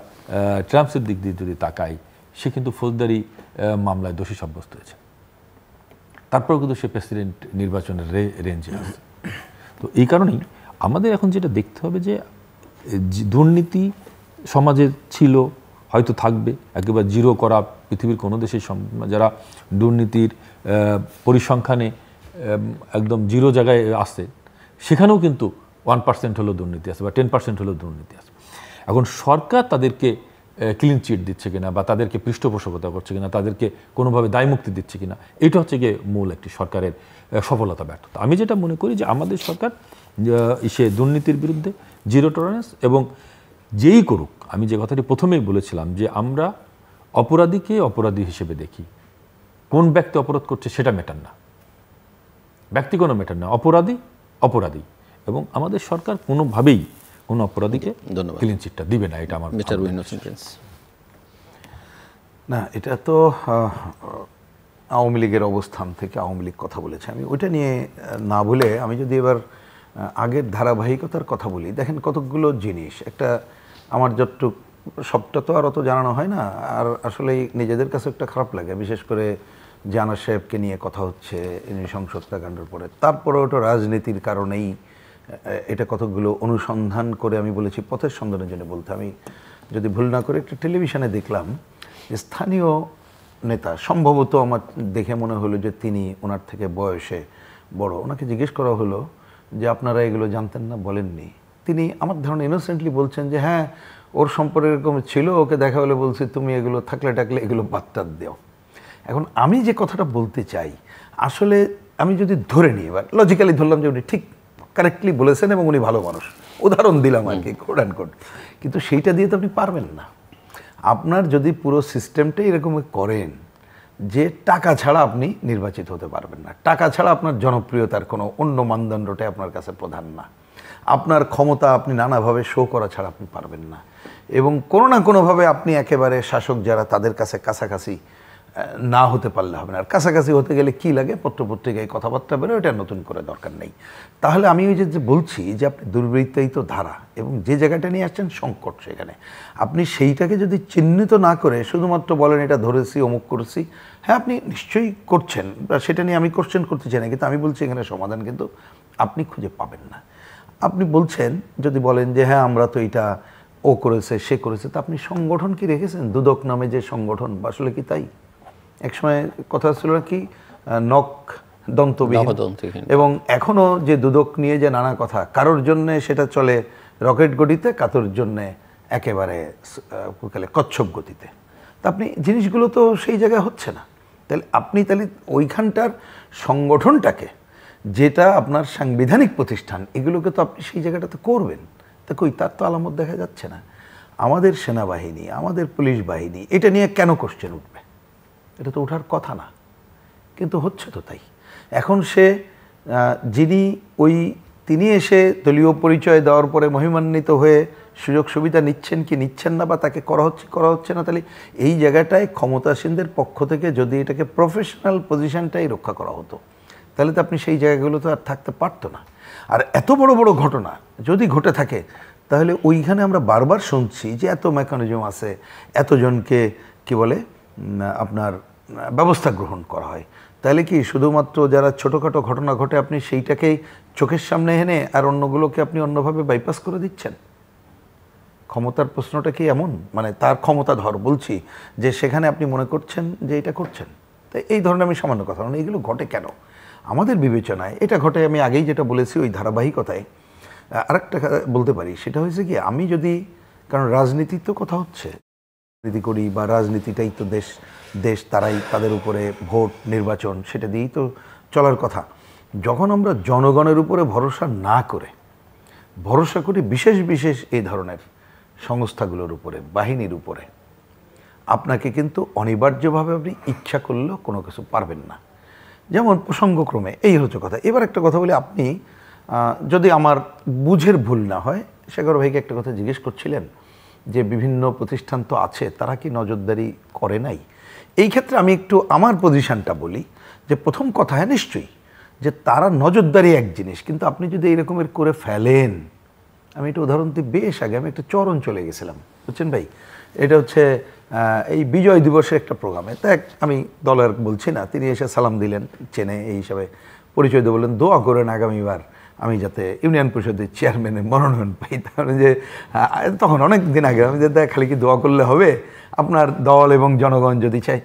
ট্রাম্পের দিক দিয়ে যদি তাকাই, সে কিন্তু ফৌজদারি মামলায় দোষী সাব্যস্ত হয়েছে। তারপরেও কিন্তু সে প্রেসিডেন্ট নির্বাচনের রেঞ্জে আছে। তো এই কারণেই আমাদের এখন যেটা দেখতে হবে যে দুর্নীতি সমাজে ছিল, হয়তো থাকবে, একেবারে জিরো করা পৃথিবীর কোনো দেশের যারা দুর্নীতির পরিসংখ্যানে একদম জিরো জায়গায় আসছে, সেখানেও কিন্তু 1% হলেও দুর্নীতি আছে বা 10% হলেও দুর্নীতি আছে। এখন সরকার তাদেরকে ক্লিন চিট দিচ্ছে কিনা বা তাদেরকে পৃষ্ঠপোষকতা করছে কিনা, তাদেরকে কোনোভাবে দায়মুক্তি দিচ্ছে কিনা, এটা হচ্ছে গিয়ে মূল একটি সরকারের সফলতা ব্যর্থতা। আমি যেটা মনে করি যে আমাদের সরকার সে দুর্নীতির বিরুদ্ধে জিরো টলারেন্স, এবং যেই করুক, আমি যে কথাটি প্রথমেই বলেছিলাম যে আমরা অপরাধীকে অপরাধী হিসেবে দেখি, কোন ব্যক্তি অপরাধ করছে সেটা ম্যাটার না, ব্যক্তি কোনো ম্যাটার না, অপরাধী অপরাধী, এবং আমাদের সরকার কোনোভাবেই কোনো অপরাধীকে ক্লিন চিটটা দিবে না, এটা আমার মিস্টার উইন হোসেন প্রিন্স। না, এটা তো আওয়ামী লীগের অবস্থান থেকে আওয়ামী লীগ কথা বলেছে, আমি ওইটা নিয়ে না বলে আমি যদি এবার আগের ধারাবাহিকতার কথা বলি, দেখেন কতকগুলো জিনিস, একটা আমার যতটুক, সবটা তো আর অত জানানো হয় না, আর আসলে নিজেদের কাছে একটা খারাপ লাগে, বিশেষ করে জানা সাহেবকে নিয়ে কথা হচ্ছে নৃশংস হত্যাকাণ্ডের পরে, তারপরে ওটা রাজনীতির কারণেই এটা কতকগুলো অনুসন্ধান করে আমি বলেছি পথের সন্ধানের জন্য বলতে, আমি যদি ভুল না করে একটা টেলিভিশনে দেখলাম যে স্থানীয় নেতা, সম্ভবত আমার দেখে মনে হলো যে তিনি ওনার থেকে বয়সে বড়, ওনাকে জিজ্ঞেস করা হলো যে আপনারা এগুলো জানতেন না, বলেননি। তিনি আমার ধারণা ইনোসেন্টলি বলছেন যে হ্যাঁ ওর সম্পর্কে এরকম ছিল, ওকে দেখা হলে বলছি তুমি এগুলো থাকলে টাকলে এগুলো বাদ দাও। এখন আমি যে কথাটা বলতে চাই, আসলে আমি যদি ধরে নিই, এবার লজিক্যালি ধরলাম যে উনি ঠিক কারেক্টলি বলেছেন এবং উনি ভালো মানুষ, উদাহরণ দিলাম আর কি, কোড অ্যান্ড কোড, কিন্তু সেইটা দিয়ে তো আপনি পারবেন না। আপনার যদি পুরো সিস্টেমটাই এরকম করেন যে টাকা ছাড়া আপনি নির্বাচিত হতে পারবেন না, টাকা ছাড়া আপনার জনপ্রিয়তার কোনো অন্য মানদণ্ডটাই আপনার কাছে প্রধান না, আপনার ক্ষমতা আপনি নানাভাবে শো করা ছাড়া আপনি পারবেন না, এবং কোনো না কোনোভাবে আপনি একেবারে শাসক যারা তাদের কাছে কাছাকাছি না হতে পারলে হবে না। আর কাছাকাছি হতে গেলে কি লাগে, পত্রপত্রিকায় কথাবার্তা বেরো, এটা নতুন করে দরকার নেই। তাহলে আমি ওই যে বলছি যে আপনি দুর্বৃত্তায়িত ধারা এবং যে জায়গাটা নিয়ে আসছেন সংকট, সেখানে আপনি সেইটাকে যদি চিহ্নিত না করে শুধুমাত্র বলেন এটা ধরেছি অমুক করেছি, হ্যাঁ আপনি নিশ্চয়ই করছেন, সেটা নিয়ে আমি কোশ্চেন করতে চাই না, কিন্তু আমি বলছি এখানে সমাধান কিন্তু আপনি খুঁজে পাবেন না। আপনি বলছেন যদি বলেন যে হ্যাঁ আমরা তো এটা ও করেছে সে করেছে, তা আপনি সংগঠন কি রেখেছেন? দুদক নামে যে সংগঠন, আসলে কি তাই? একসময় কথা ছিল কি নখ দন্তবিহীন, এবং এখনো যে দুদক নিয়ে যে নানা কথা, কারোর জন্যে সেটা চলে রকেট গতিতে, কারোর জন্যে একেবারে কচ্ছপ গতিতে। তা আপনি জিনিসগুলো তো সেই জায়গায় হচ্ছে না, তাহলে আপনি তাহলে ওইখানটার সংগঠনটাকে, যেটা আপনার সাংবিধানিক প্রতিষ্ঠান, এগুলোকে তো আপনি সেই জায়গাটাতে করবেন, তা কই তার তো আলামত দেখা যাচ্ছে না। আমাদের সেনাবাহিনী, আমাদের পুলিশ বাহিনী, এটা নিয়ে কেন কোশ্চেন উঠবে? এটা তো ওঠার কথা না, কিন্তু হচ্ছে তো তাই। এখন সে যিনি তিনি এসে দলীয় পরিচয় দেওয়ার পরে মহিমান্বিত হয়ে সুযোগ সুবিধা নিচ্ছেন কি নিচ্ছেন না, বা তাকে করা হচ্ছে না, তাহলে এই জায়গাটায় ক্ষমতাসীনদের পক্ষ থেকে যদি এটাকে প্রফেশনাল পজিশনটাই রক্ষা করা হতো, তাহলে তো আপনি সেই জায়গাগুলো তো আর থাকতে পারতো না। আর এত বড় বড় ঘটনা যদি ঘটে থাকে, তাহলে ওইখানে আমরা বারবার শুনছি যে এত মেকানিজম আছে, এতজনকে কি বলে আপনার ব্যবস্থা গ্রহণ করা হয়, তাহলে কি শুধুমাত্র যারা ছোটোখাটো ঘটনা ঘটে আপনি সেইটাকেই চোখের সামনে এনে আর অন্যগুলোকে আপনি অন্যভাবে বাইপাস করে দিচ্ছেন? ক্ষমতার প্রশ্নটা কি এমন, মানে তার ক্ষমতা ধর বলছি যে সেখানে আপনি মনে করছেন যে এটা করছেন? তাই এই ধরনের আমি সামান্য কথা বলি, এগুলো ঘটে কেন আমাদের বিবেচনায়? এটা ঘটে, আমি আগেই যেটা বলেছি ওই ধারাবাহিকতায় আরেকটা বলতে পারি, সেটা হয়েছে কি, আমি যদি, কারণ রাজনীতির তো কথা হচ্ছে, রাজনীতি করি বা রাজনীতিটাই তো দেশ তারাই, তাদের উপরে ভোট নির্বাচন, সেটা দিয়েই তো চলার কথা। যখন আমরা জনগণের উপরে ভরসা না করে ভরসা করি বিশেষ বিশেষ এই ধরনের সংস্থাগুলোর উপরে, বাহিনীর উপরে, আপনাকে কিন্তু অনিবার্যভাবে আপনি ইচ্ছা করলেও কোনো কিছু পারবেন না। যেমন প্রসঙ্গক্রমে এই হচ্ছে কথা। এবার একটা কথা বলি, আপনি যদি আমার বুঝের ভুল না হয়, শেখর ভাইকে একটা কথা জিজ্ঞেস করছিলেন যে বিভিন্ন প্রতিষ্ঠান তো আছে, তারা কি নজরদারি করে নাই? এই ক্ষেত্রে আমি একটু আমার পজিশনটা বলি যে প্রথম কথা, হ্যাঁ নিশ্চয়ই যে তারা নজরদারি এক জিনিস, কিন্তু আপনি যদি এরকমের করে ফেলেন, আমি একটা উদাহরণ দিই, বেশ আগে আমি একটা চর অঞ্চলে গেছিলাম, বুঝছেন ভাই। এটা হচ্ছে এই বিজয় দিবসের একটা প্রোগ্রামে, তা আমি দলের বলছি না, তিনি এসে সালাম দিলেন, চেনে এই হিসাবে পরিচয় দিয়ে বললেন দোয়া করেন আগামীবার আমি যাতে ইউনিয়ন পরিষদের চেয়ারম্যানের মনোনয়ন পাই। তাহলে যে তখন অনেক দিন আগে আমি যে খালি কি দোয়া করলে হবে, আপনার দল এবং জনগণ যদি চাই।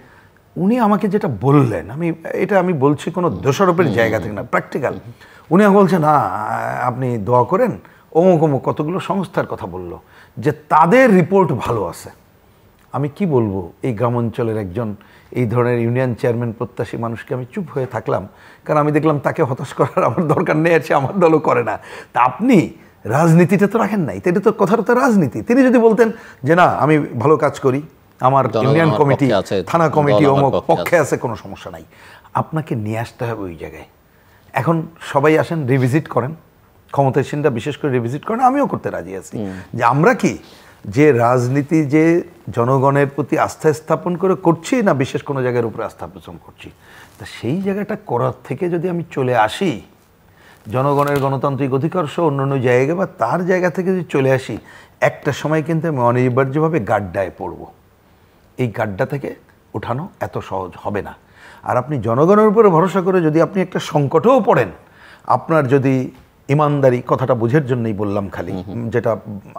উনি আমাকে যেটা বললেন, আমি বলছি কোনো দোষারোপের জায়গা থেকে না, প্র্যাকটিক্যাল। উনি আমাকে বলছেন না আপনি দোয়া করেন, অমুক অমুক কতগুলো সংস্থার কথা বললো যে তাদের রিপোর্ট ভালো আছে। আমি কি বলবো, এই গ্রামাঞ্চলের একজন এই ধরনের ইউনিয়ন চেয়ারম্যান প্রত্যাশী মানুষকে আমি চুপ হয়ে থাকলাম, কারণ আমি দেখলাম তাকে হতাশ করার আমার দরকার নেই, আছে আমার দলও করে না। তা আপনি রাজনীতিটা তো রাখেন নাই, এটা তো কথাটা তো রাজনীতি। তিনি যদি বলতেন যে না আমি ভালো কাজ করি, আমার ইউনিয়ন কমিটি থানা কমিটি অমুক পক্ষে আছে, কোনো সমস্যা নাই, আপনাকে নিয়ে আসতে হবে ওই জায়গায়। এখন সবাই আসেন রিভিজিট করেন, ক্ষমতাসীনরা বিশেষ করে রিভিজিট করেন, আমিও করতে রাজি আছি যে আমরা কি যে রাজনীতি যে জনগণের প্রতি আস্থা স্থাপন করে করছি না বিশেষ কোনো জায়গার উপরে আস্থা স্থাপন করছি, তা সেই জায়গাটা করার থেকে যদি আমি চলে আসি জনগণের গণতান্ত্রিক অধিকার সহ অন্যান্য জায়গা বা তার জায়গা থেকে যদি চলে আসি, একটা সময় কিন্তু আমি অনিবার্যভাবে গাড্ডায় পড়ব। এই গাড্ডা থেকে ওঠানো এত সহজ হবে না। আর আপনি জনগণের উপরে ভরসা করে যদি আপনি একটা সংকটেও পড়েন, আপনার যদি ইমানদারি, কথাটা বুঝের জন্যই বললাম খালি, যেটা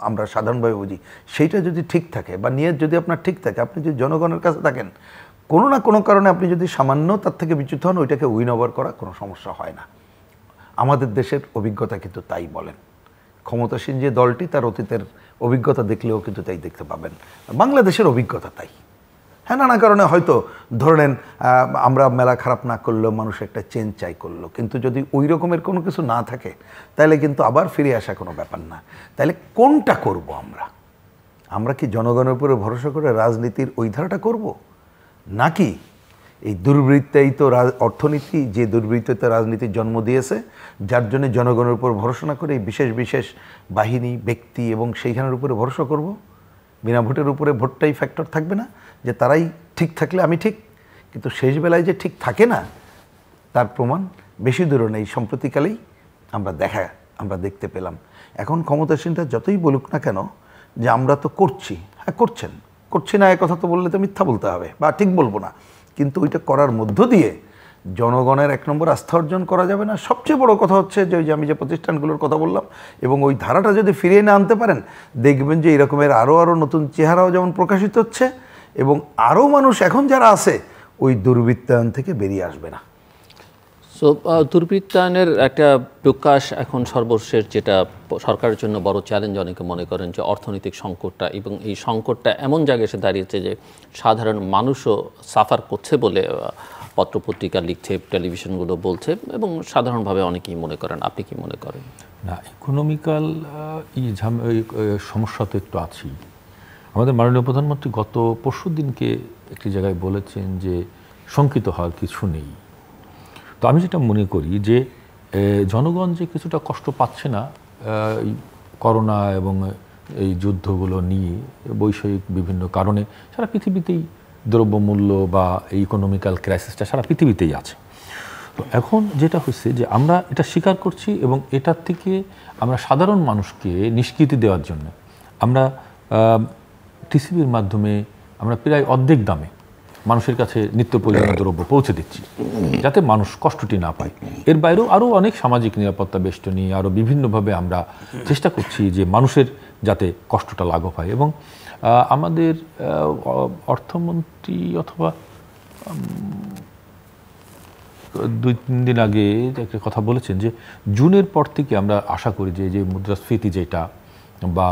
আমরা সাধারণভাবে বুঝি, সেইটা যদি ঠিক থাকে বা নিয়ত যদি আপনার ঠিক থাকে, আপনি যদি জনগণের কাছে থাকেন, কোনো না কোনো কারণে আপনি যদি সামান্য তার থেকে বিচ্যুত হন, ওইটাকে উইন ওভার করা কোনো সমস্যা হয় না। আমাদের দেশের অভিজ্ঞতা কিন্তু তাই বলেন। ক্ষমতাসীন যে দলটি তার অতীতের অভিজ্ঞতা দেখলেও কিন্তু তাই দেখতে পাবেন। বাংলাদেশের অভিজ্ঞতা তাই। হ্যাঁ, নানা কারণে হয়তো ধরে নেন আমরা মেলা খারাপ না করলেও মানুষ একটা চেঞ্জ চাই করলো, কিন্তু যদি ওই রকমের কোনো কিছু না থাকে তাহলে কিন্তু আবার ফিরে আসা কোনো ব্যাপার না। তাহলে কোনটা করব আমরা কি জনগণের উপরে ভরসা করে রাজনীতির ওই ধারাটা করব, নাকি এই দুর্বৃত্তায়িত অর্থনীতি যে দুর্বৃত্তায়িত রাজনীতির জন্ম দিয়েছে, যার জন্য জনগণের উপর ভরসা না করে এই বিশেষ বিশেষ বাহিনী, ব্যক্তি এবং সেইখানের উপরে ভরসা করব? বিনা ভোটের উপরে ভোটটাই ফ্যাক্টর থাকবে না, যে তারাই ঠিক থাকলে আমি ঠিক, কিন্তু শেষ বেলায় যে ঠিক থাকে না তার প্রমাণ বেশি দূরে নেই। সম্প্রতিকালেই আমরা দেখতে পেলাম। এখন ক্ষমতাসীনরা যতই বলুক না কেন যে আমরা তো করছি, হ্যাঁ করছি না এ কথা তো বললে তো মিথ্যা বলতে হবে বা ঠিক বলবো না, কিন্তু ওইটা করার মধ্য দিয়ে জনগণের এক নম্বর আস্থা অর্জন করা যাবে না। সবচেয়ে বড় কথা হচ্ছে যে ওই যে আমি যে প্রতিষ্ঠানগুলোর কথা বললাম, এবং ওই ধারাটা যদি ফিরিয়ে না আনতে পারেন, দেখবেন যে এরকমের আরও নতুন চেহারাও যেমন প্রকাশিত হচ্ছে, এবং আরও মানুষ এখন যারা আছে ওই দুর্বৃত্তায়ন থেকে বেরিয়ে আসবে না। সো দুর্বৃত্তায়নের একটা প্রকাশ এখন সর্বশেষ যেটা সরকারের জন্য বড় চ্যালেঞ্জ, অনেকে মনে করেন যে অর্থনৈতিক সংকটটা, এবং এই সংকটটা এমন জায়গায় এসে দাঁড়িয়েছে যে সাধারণ মানুষও সাফার করছে বলে পত্রপত্রিকা লিখছে, টেলিভিশনগুলো বলছে, এবং সাধারণভাবে অনেকেই মনে করেন। আপনি কি মনে করেন? না, ইকোনমিক্যাল সমস্যা তো একটু আছেই। আমাদের মাননীয় প্রধানমন্ত্রী গত পরশুদিনকে একটি জায়গায় বলেছেন যে শঙ্কিত হওয়ার কিছু নেই। তো আমি যেটা মনে করি যে জনগণ যে কিছুটা কষ্ট পাচ্ছে না এই করোনা এবং এই যুদ্ধগুলো নিয়ে, বৈষয়িক বিভিন্ন কারণে সারা পৃথিবীতেই দ্রব্যমূল্য বা এই ইকোনমিক্যাল ক্রাইসিসটা সারা পৃথিবীতেই আছে। তো এখন যেটা হচ্ছে যে আমরা এটা স্বীকার করছি, এবং এটার থেকে আমরা সাধারণ মানুষকে নিষ্কৃতি দেওয়ার জন্য আমরা টিসিবির মাধ্যমে আমরা প্রায় অর্ধেক দামে মানুষের কাছে নিত্য প্রয়োজনীয় দ্রব্য পৌঁছে দিচ্ছি, যাতে মানুষ কষ্টটি না পায়। এর বাইরেও আরও অনেক সামাজিক নিরাপত্তা বেষ্টনী, আরও বিভিন্নভাবে আমরা চেষ্টা করছি যে মানুষের যাতে কষ্টটা লাঘব হয়। এবং আমাদের অর্থমন্ত্রী অথবা 2-3 দিন আগে একটা কথা বলেছেন যে জুনের পর থেকে আমরা আশা করি যে মুদ্রাস্ফীতি যেটা বা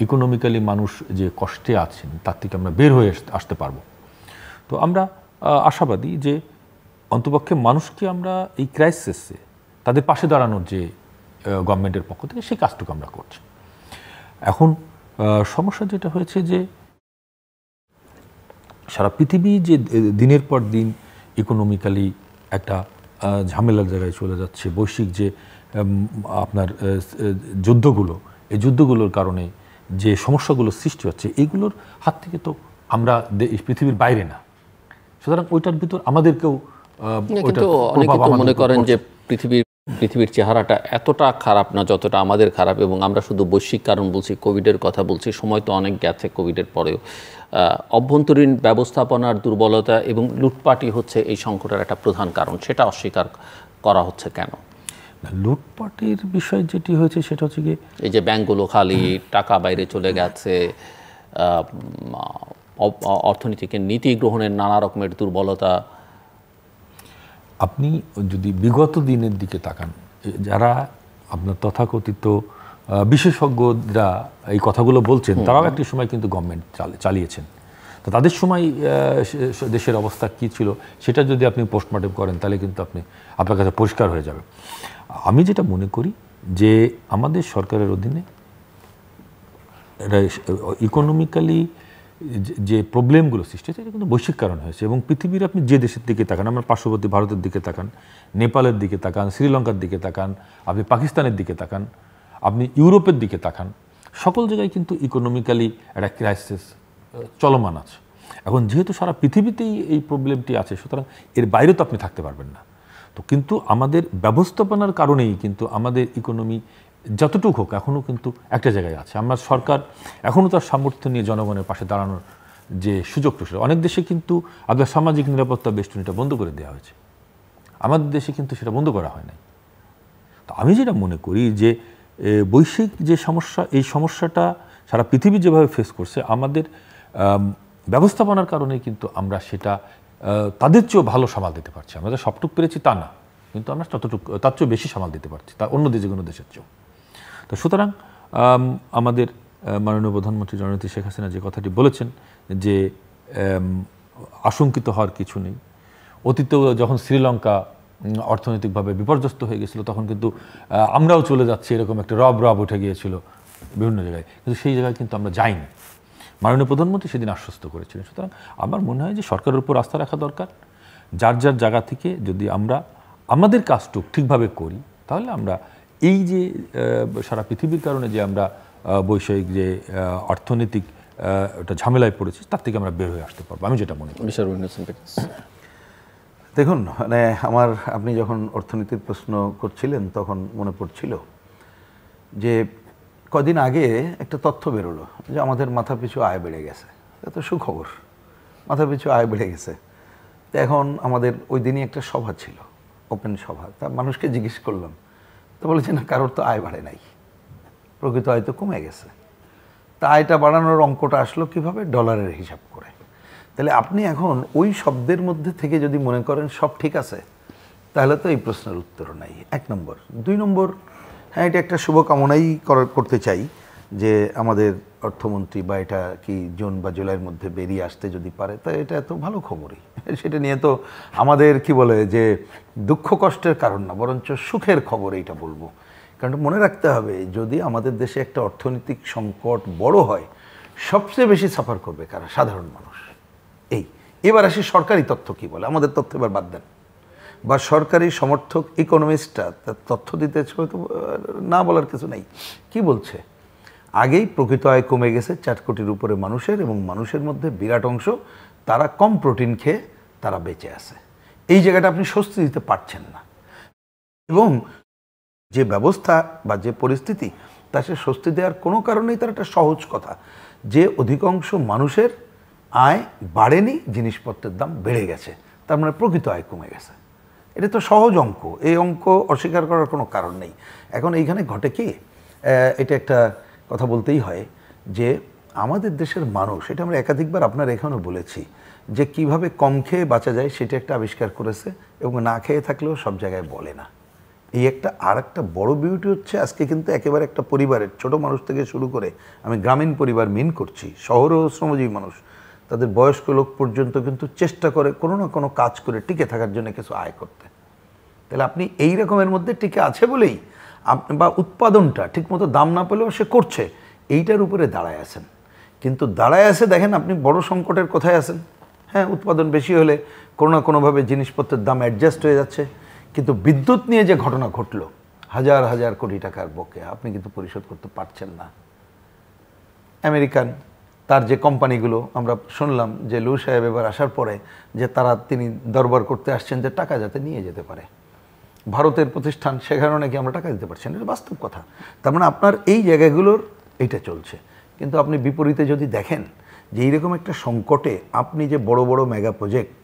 ইকোনমিক্যালি মানুষ যে কষ্টে আছেন তার থেকে আমরা বের হয়ে আসতে পারবো। তো আমরা আশাবাদী যে অন্তপক্ষে মানুষকে আমরা এই ক্রাইসিসে তাদের পাশে দাঁড়ানোর যে গভর্নমেন্টের পক্ষ থেকে সেই কাজটুকু আমরা করছি। এখন সমস্যা যেটা হয়েছে যে সারা পৃথিবী যে দিনের পর দিন ইকোনমিক্যালি একটা ঝামেলার জায়গায় চলে যাচ্ছে, বৈশ্বিক যে আপনার যুদ্ধগুলো, এই যুদ্ধগুলোর কারণে যে সমস্যাগুলো সৃষ্টি হচ্ছে, এইগুলোর হাত থেকে তো আমরা পৃথিবীর বাইরে না, সুতরাং ওইটার ভিতর আমাদেরকেও মনে করেন যে পৃথিবীর পৃথিবীর চেহারাটা এতটা খারাপ না যতটা আমাদের খারাপ, এবং আমরা শুধু বৈশ্বিক কারণ বলছি, কোভিডের কথা বলছি, সময় তো অনেক গেছে কোভিডের পরেও। অভ্যন্তরীণ ব্যবস্থাপনার দুর্বলতা এবং লুটপাটই হচ্ছে এই সংকটের একটা প্রধান কারণ, সেটা অস্বীকার করা হচ্ছে কেন? লুটপাটের বিষয় যেটি হয়েছে সেটা হচ্ছে কি, এই যে ব্যাংকগুলো খালি, টাকা বাইরে চলে গেছে, অর্থনীতিকে নীতি গ্রহণের নানা রকমের দুর্বলতা। আপনি যদি বিগত দিনের দিকে তাকান, যারা আপনার তথাকথিত বিশেষজ্ঞরা এই কথাগুলো বলছেন, তারাও একটি সময় কিন্তু গভর্নমেন্ট চালিয়েছেন। তো তাদের সময় দেশের অবস্থা কী ছিল সেটা যদি আপনি পোস্টমর্টেম করেন তাহলে কিন্তু আপনার কাছে পরিষ্কার হয়ে যাবে। আমি যেটা মনে করি যে আমাদের সরকারের অধীনে ইকোনমিক্যালি যে প্রবলেমগুলো সৃষ্টি হয়েছে এটা কিন্তু বৈশ্বিক কারণ হয়েছে। এবং পৃথিবীর আপনি যে দেশের দিকে তাকান, আমার পার্শ্ববর্তী ভারতের দিকে তাকান, নেপালের দিকে তাকান, শ্রীলঙ্কার দিকে তাকান, আপনি পাকিস্তানের দিকে তাকান, আপনি ইউরোপের দিকে তাকান, সকল জায়গায় কিন্তু ইকোনমিক্যালি একটা ক্রাইসিস চলমান আছে। এখন যেহেতু সারা পৃথিবীতেই এই প্রবলেমটি আছে, সুতরাং এর বাইরে তো আপনি থাকতে পারবেন না। তো কিন্তু আমাদের ব্যবস্থাপনার কারণেই কিন্তু আমাদের ইকোনমি যতটুকু হোক এখনও কিন্তু একটা জায়গায় আছে। আমরা সরকার এখনও তার সামর্থ্য নিয়ে জনগণের পাশে দাঁড়ানোর যে সুযোগটা, অনেক দেশে কিন্তু আপনার সামাজিক নিরাপত্তা বেষ্টনীটা বন্ধ করে দেওয়া হয়েছে, আমাদের দেশে কিন্তু সেটা বন্ধ করা হয় নাই। তো আমি যেটা মনে করি যে বৈশ্বিক যে সমস্যা, এই সমস্যাটা সারা পৃথিবী যেভাবে ফেস করছে, আমাদের ব্যবস্থাপনার কারণে কিন্তু আমরা সেটা তাদের চেয়েও ভালো সামাল দিতে পারছি। আমরা যে সবটুকু পেরেছি তা না, কিন্তু আমরা তার চেয়েও বেশি সামাল দিতে পারছি তা অন্য যে কোনো দেশের চেয়েও। তো সুতরাং আমাদের মাননীয় প্রধানমন্ত্রী জননেত্রী শেখ হাসিনা যে কথাটি বলেছেন যে আশঙ্কিত হওয়ার কিছু নেই। অতীতেও যখন শ্রীলঙ্কা অর্থনৈতিকভাবে বিপর্যস্ত হয়ে গেছিল তখন কিন্তু আমরাও চলে যাচ্ছি এরকম একটা রব উঠে গিয়েছিল বিভিন্ন জায়গায়, কিন্তু সেই জায়গায় কিন্তু আমরা যাইনি। মাননীয় প্রধানমন্ত্রী সেদিন আশ্বস্ত করেছিলেন। সুতরাং আমার মনে হয় যে সরকারের উপর আস্থা রাখা দরকার। যার যার জায়গা থেকে যদি আমরা আমাদের কাজটুক ঠিকভাবে করি, তাহলে আমরা এই যে সারা পৃথিবীর কারণে যে আমরা বৈষয়িক যে অর্থনৈতিক একটা ঝামেলায় পড়েছি, তার থেকে আমরা বের হয়ে আসতে পারবো, আমি যেটা মনে করি। দেখুন, মানে আপনি যখন অর্থনীতির প্রশ্ন করছিলেন তখন মনে পড়ছিল যে কদিন আগে একটা তথ্য বেরোলো যে আমাদের মাথাপিছু আয় বেড়ে গেছে। এটা তো সুখবর, মাথাপিছু আয় বেড়ে গেছে। তো এখন আমাদের ওই দিনই একটা সভা ছিল, ওপেন সভা। তা মানুষকে জিজ্ঞেস করলাম, তো বলেছে না, কারোর তো আয় বাড়ে নাই, প্রকৃত আয় তো কমে গেছে। তা আয়টা বাড়ানোর অঙ্কটা আসলো কিভাবে? ডলারের হিসাব করে। তাহলে আপনি এখন ওই শব্দের মধ্যে থেকে যদি মনে করেন সব ঠিক আছে, তাহলে তো এই প্রশ্নের উত্তর নাই, 1 নম্বর। 2 নম্বর, হ্যাঁ, এটা একটা শুভকামনাই করতে চাই যে আমাদের অর্থমন্ত্রী বা এটা কি জুন বা জুলাইয়ের মধ্যে বেরিয়ে আসতে যদি পারে, তা এটা তো ভালো খবরই। সেটা নিয়ে তো আমাদের কি বলে যে দুঃখ কষ্টের কারণ না, বরঞ্চ সুখের খবর এইটা বলবো। কারণ মনে রাখতে হবে, যদি আমাদের দেশে একটা অর্থনৈতিক সংকট বড় হয়, সবচেয়ে বেশি সাফার করবে কারা? সাধারণ মানুষ। এবার আসি সরকারি তথ্য কি বলে, আমাদের তথ্য এবার বাদ দেন, বা সরকারি সমর্থক ইকোনমিস্টরা তথ্য দিতে না বলার কিছু নেই। কি বলছে? আগেই প্রকৃত আয় কমে গেছে 4 কোটির উপরে মানুষের, এবং মানুষের মধ্যে বিরাট অংশ তারা কম প্রোটিন খেয়ে তারা বেঁচে আছে। এই জায়গাটা আপনি স্বস্তি দিতে পারছেন না, এবং যে ব্যবস্থা বা যে পরিস্থিতি, তা সে স্বস্তি দেওয়ার কোনো কারণেই তার একটা সহজ কথা যে অধিকাংশ মানুষের আয় বাড়েনি, জিনিসপত্রের দাম বেড়ে গেছে, তার মানে প্রকৃত আয় কমে গেছে। এটা তো সহজ অঙ্ক, এই অঙ্ক অস্বীকার করার কোনো কারণ নেই। এখন এইখানে ঘটে কি, এটা একটা কথা বলতেই হয় যে আমাদের দেশের মানুষ, এটা আমরা একাধিকবার আপনার এখানেও বলেছি, যে কিভাবে কম খেয়ে বাঁচা যায় সেটা একটা আবিষ্কার করেছে, এবং না খেয়ে থাকলেও সব জায়গায় বলে না। এই একটা বড় বিউটি হচ্ছে, আজকে কিন্তু একেবারে একটা পরিবারের ছোট মানুষ থেকে শুরু করে, আমি গ্রামীণ পরিবার মিন করছি, শহরেও শ্রমজীবী মানুষ, তাদের বয়স্ক লোক পর্যন্ত কিন্তু চেষ্টা করে কোনো না কোনো কাজ করে টিকে থাকার জন্য কিছু আয় করতে। তাহলে আপনি এই রকমের মধ্যে টিকে আছে বলেই বা উৎপাদনটা ঠিকমতো দাম না পেলেও সে করছে, এইটার উপরে দাঁড়ায় আছেন। কিন্তু দাঁড়ায় আছে দেখেন আপনি বড় সংকটের কোথায় আছেন। হ্যাঁ, উৎপাদন বেশি হলে কোনো না কোনোভাবে জিনিসপত্রের দাম অ্যাডজাস্ট হয়ে যাচ্ছে, কিন্তু বিদ্যুৎ নিয়ে যে ঘটনা ঘটলো, হাজার হাজার কোটি টাকার বকেয়া আপনি কিন্তু পরিশোধ করতে পারছেন না। আমেরিকান তার যে কোম্পানিগুলো, আমরা শুনলাম যে লু সাহেব এবার আসার পরে যে তিনি দরবার করতে আসছেন যে টাকা যাতে নিয়ে যেতে পারে, ভারতের প্রতিষ্ঠান, সেখানে নাকি আমরা টাকা দিতে পারছি না, এটা বাস্তব কথা। তার মানে আপনার এই জায়গাগুলোর এইটা চলছে। কিন্তু আপনি বিপরীতে যদি দেখেন যে এইরকম একটা সংকটে আপনি যে বড় বড় মেগা প্রজেক্ট